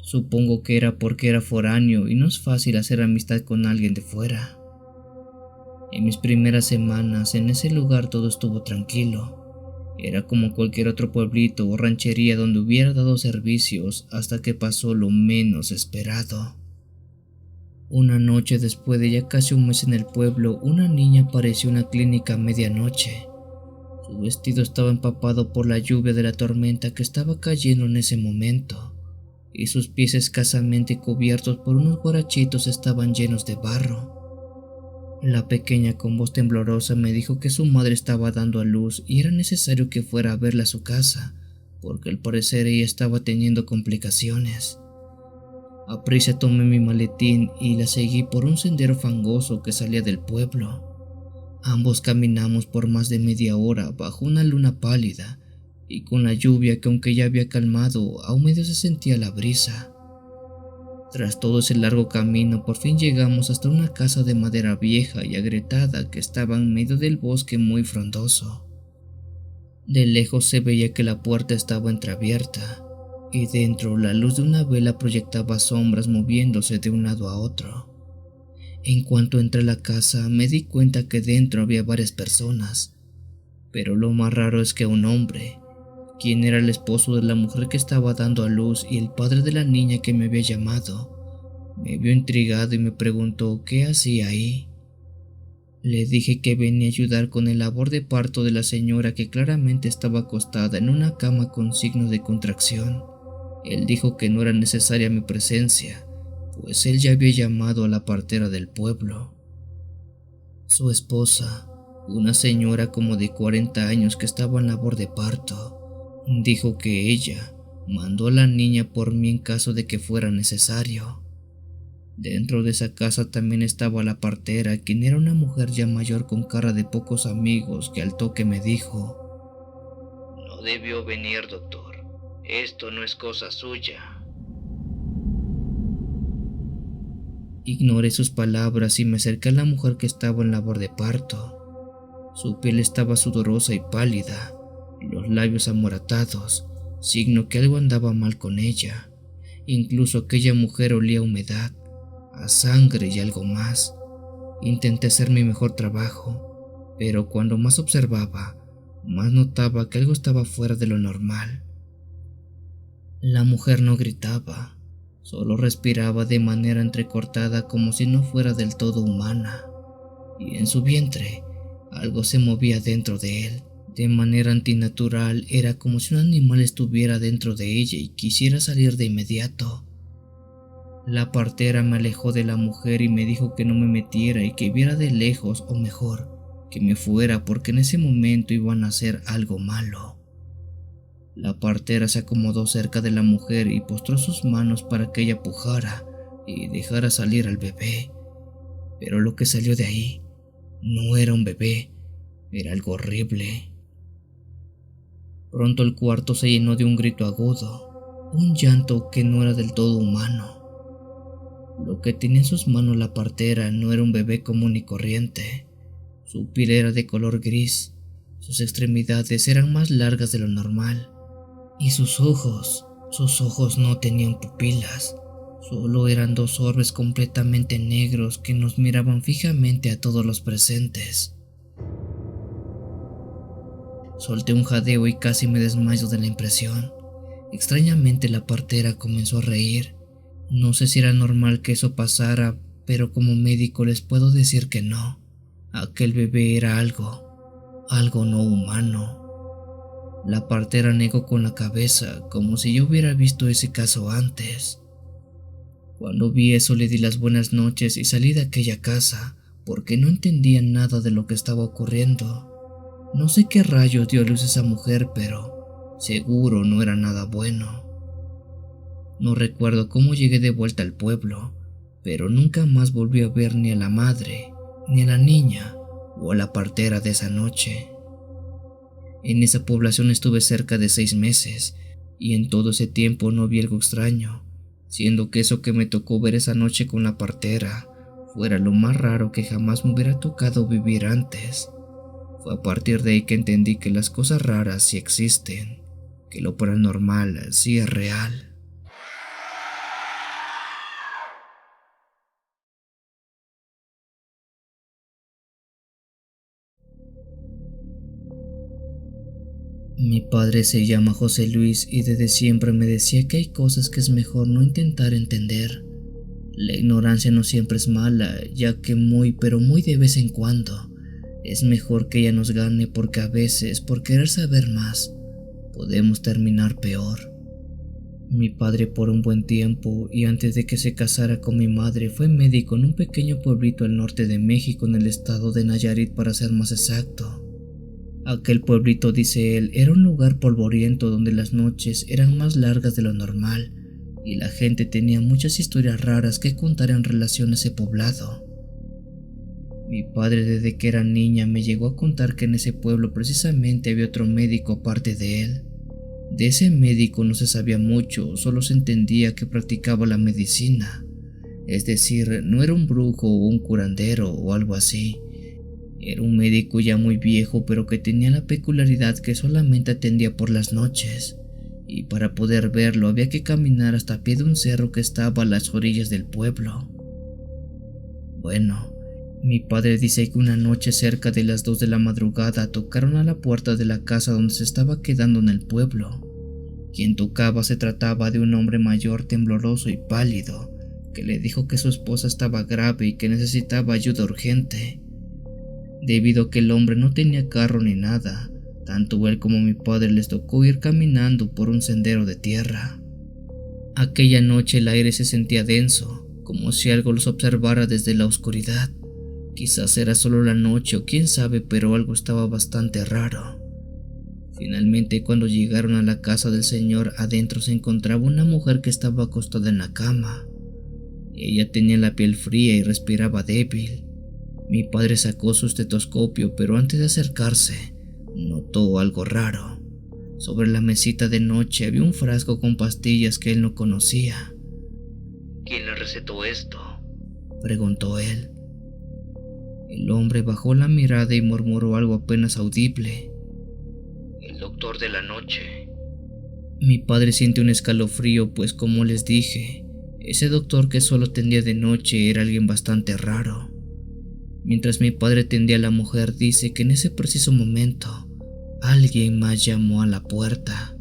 Supongo que era porque era foráneo y no es fácil hacer amistad con alguien de fuera. En mis primeras semanas en ese lugar todo estuvo tranquilo. Era como cualquier otro pueblito o ranchería donde hubiera dado servicios hasta que pasó lo menos esperado. Una noche después de ya casi un mes en el pueblo, una niña apareció en la clínica a medianoche. Su vestido estaba empapado por la lluvia de la tormenta que estaba cayendo en ese momento, y sus pies escasamente cubiertos por unos guarachitos estaban llenos de barro. La pequeña con voz temblorosa me dijo que su madre estaba dando a luz y era necesario que fuera a verla a su casa, porque al parecer ella estaba teniendo complicaciones. Aprisa tomé mi maletín y la seguí por un sendero fangoso que salía del pueblo. Ambos caminamos por más de media hora bajo una luna pálida y con la lluvia que aunque ya había calmado, aún medio se sentía la brisa. Tras todo ese largo camino, por fin llegamos hasta una casa de madera vieja y agrietada que estaba en medio del bosque muy frondoso. De lejos se veía que la puerta estaba entreabierta, y dentro la luz de una vela proyectaba sombras moviéndose de un lado a otro. En cuanto entré a la casa, me di cuenta que dentro había varias personas, pero lo más raro es que un hombre, quien era el esposo de la mujer que estaba dando a luz y el padre de la niña que me había llamado, Me vio intrigado y me preguntó qué hacía ahí. Le dije que venía a ayudar con el labor de parto de la señora, que claramente estaba acostada en una cama con signos de contracción. Él dijo que no era necesaria mi presencia, pues él ya había llamado a la partera del pueblo. Su esposa, una señora como de 40 años que estaba en labor de parto, dijo que ella mandó a la niña por mí en caso de que fuera necesario. Dentro de esa casa también estaba la partera, quien era una mujer ya mayor con cara de pocos amigos, que al toque me dijo: No debió venir, doctor. Esto no es cosa suya. Ignoré sus palabras y me acerqué a la mujer que estaba en labor de parto. Su piel estaba sudorosa y pálida, los labios amoratados, signo que algo andaba mal con ella. Incluso aquella mujer olía a humedad, a sangre y algo más. Intenté hacer mi mejor trabajo, pero cuando más observaba, más notaba que algo estaba fuera de lo normal. La mujer no gritaba, solo respiraba de manera entrecortada, como si no fuera del todo humana, y en su vientre algo se movía dentro de él. De manera antinatural, era como si un animal estuviera dentro de ella y quisiera salir de inmediato. La partera me alejó de la mujer y me dijo que no me metiera y que viera de lejos, o mejor, que me fuera, porque en ese momento iban a hacer algo malo. La partera se acomodó cerca de la mujer y postró sus manos para que ella pujara y dejara salir al bebé. Pero lo que salió de ahí no era un bebé, era algo horrible. Pronto el cuarto se llenó de un grito agudo, un llanto que no era del todo humano. Lo que tenía en sus manos la partera no era un bebé común y corriente. Su piel era de color gris, sus extremidades eran más largas de lo normal, y sus ojos no tenían pupilas, solo eran dos orbes completamente negros que nos miraban fijamente a todos los presentes. Solté un jadeo y casi me desmayo de la impresión. Extrañamente la partera comenzó a reír. No sé si era normal que eso pasara, pero como médico les puedo decir que no. Aquel bebé era algo no humano. La partera negó con la cabeza, como si yo hubiera visto ese caso antes. Cuando vi eso le di las buenas noches y salí de aquella casa, porque no entendía nada de lo que estaba ocurriendo. No sé qué rayos dio a luz esa mujer, pero seguro no era nada bueno. No recuerdo cómo llegué de vuelta al pueblo, pero nunca más volví a ver ni a la madre, ni a la niña o a la partera de esa noche. En esa población estuve cerca de 6 meses y en todo ese tiempo no vi algo extraño, siendo que eso que me tocó ver esa noche con la partera fuera lo más raro que jamás me hubiera tocado vivir antes. Fue a partir de ahí que entendí que las cosas raras sí existen, que lo paranormal sí es real. Mi padre se llama José Luis y desde siempre me decía que hay cosas que es mejor no intentar entender. La ignorancia no siempre es mala, ya que muy pero muy de vez en cuando es mejor que ella nos gane, porque a veces por querer saber más podemos terminar peor. Mi padre por un buen tiempo y antes de que se casara con mi madre fue médico en un pequeño pueblito al norte de México, en el estado de Nayarit para ser más exacto. Aquel pueblito, dice él, era un lugar polvoriento donde las noches eran más largas de lo normal y la gente tenía muchas historias raras que contar en relación a ese poblado. Mi padre desde que era niña me llegó a contar que en ese pueblo precisamente había otro médico aparte de él. De ese médico no se sabía mucho, solo se entendía que practicaba la medicina, es decir, no era un brujo o un curandero o algo así. Era un médico ya muy viejo, pero que tenía la peculiaridad que solamente atendía por las noches, y para poder verlo había que caminar hasta el pie de un cerro que estaba a las orillas del pueblo. Bueno, mi padre dice que una noche cerca de las 2 de la madrugada tocaron a la puerta de la casa donde se estaba quedando en el pueblo. Quien tocaba se trataba de un hombre mayor, tembloroso y pálido, que le dijo que su esposa estaba grave y que necesitaba ayuda urgente. Debido a que el hombre no tenía carro ni nada, tanto él como mi padre les tocó ir caminando por un sendero de tierra. Aquella noche el aire se sentía denso, como si algo los observara desde la oscuridad. Quizás era solo la noche o quién sabe, pero algo estaba bastante raro. Finalmente, cuando llegaron a la casa del señor, adentro se encontraba una mujer que estaba acostada en la cama. Ella tenía la piel fría y respiraba débil. Mi padre sacó su estetoscopio, pero antes de acercarse, notó algo raro. Sobre la mesita de noche había un frasco con pastillas que él no conocía. ¿Quién le recetó esto?, preguntó él. El hombre bajó la mirada y murmuró algo apenas audible. El doctor de la noche. Mi padre sintió un escalofrío, pues como les dije, ese doctor que solo atendía de noche era alguien bastante raro. Mientras mi padre atendía a la mujer, dice que en ese preciso momento alguien más llamó a la puerta.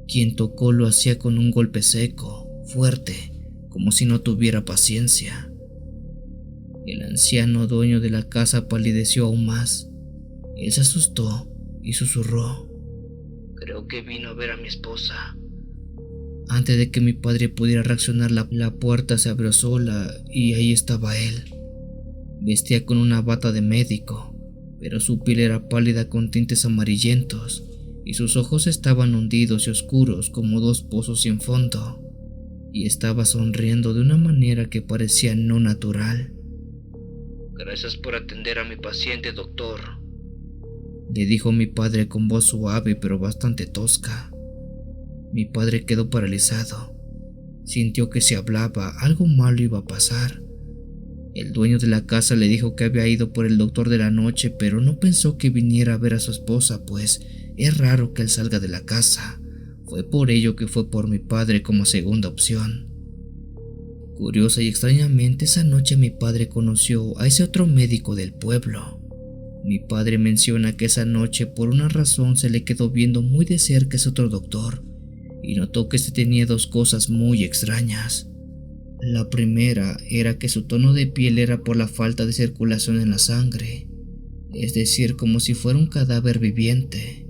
Quien tocó lo hacía con un golpe seco, fuerte, como si no tuviera paciencia. El anciano dueño de la casa palideció aún más. Él se asustó y susurró: Creo que vino a ver a mi esposa. Antes de que mi padre pudiera reaccionar, la puerta se abrió sola y ahí estaba él. Vestía con una bata de médico, pero su piel era pálida con tintes amarillentos y sus ojos estaban hundidos y oscuros como dos pozos sin fondo, y estaba sonriendo de una manera que parecía no natural. Gracias por atender a mi paciente, doctor, le dijo mi padre con voz suave pero bastante tosca. Mi padre quedó paralizado. Sintió que si hablaba, algo malo iba a pasar. El dueño de la casa le dijo que había ido por el doctor de la noche, pero no pensó que viniera a ver a su esposa, pues es raro que él salga de la casa. Fue por ello que fue por mi padre como segunda opción. Curiosa y extrañamente, esa noche mi padre conoció a ese otro médico del pueblo. Mi padre menciona que esa noche por una razón se le quedó viendo muy de cerca a ese otro doctor y notó que este tenía dos cosas muy extrañas. La primera era que su tono de piel era por la falta de circulación en la sangre, es decir, como si fuera un cadáver viviente.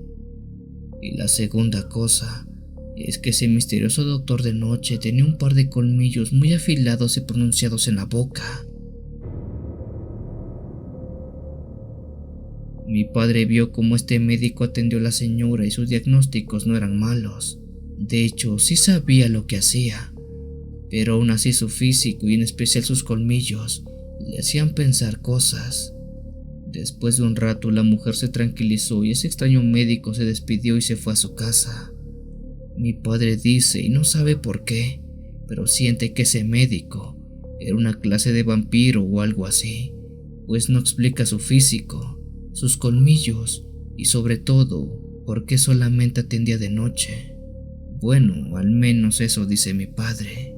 Y la segunda cosa es que ese misterioso doctor de noche tenía un par de colmillos muy afilados y pronunciados en la boca. Mi padre vio cómo este médico atendió a la señora y sus diagnósticos no eran malos. De hecho, sí sabía lo que hacía, pero aún así su físico y en especial sus colmillos le hacían pensar cosas. Después de un rato la mujer se tranquilizó y ese extraño médico se despidió y se fue a su casa. Mi padre dice, y no sabe por qué, pero siente que ese médico era una clase de vampiro o algo así, pues no explica su físico, sus colmillos y sobre todo por qué solamente atendía de noche. Bueno, al menos eso dice mi padre.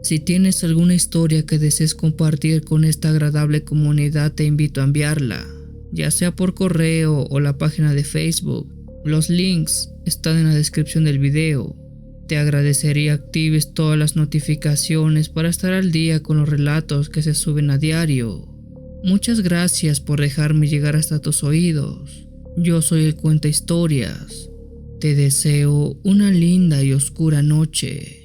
Si tienes alguna historia que desees compartir con esta agradable comunidad, te invito a enviarla, ya sea por correo o la página de Facebook. Los links están en la descripción del video. Te agradecería actives todas las notificaciones para estar al día con los relatos que se suben a diario. Muchas gracias por dejarme llegar hasta tus oídos. Yo soy el Cuenta Historias. Te deseo una linda y oscura noche.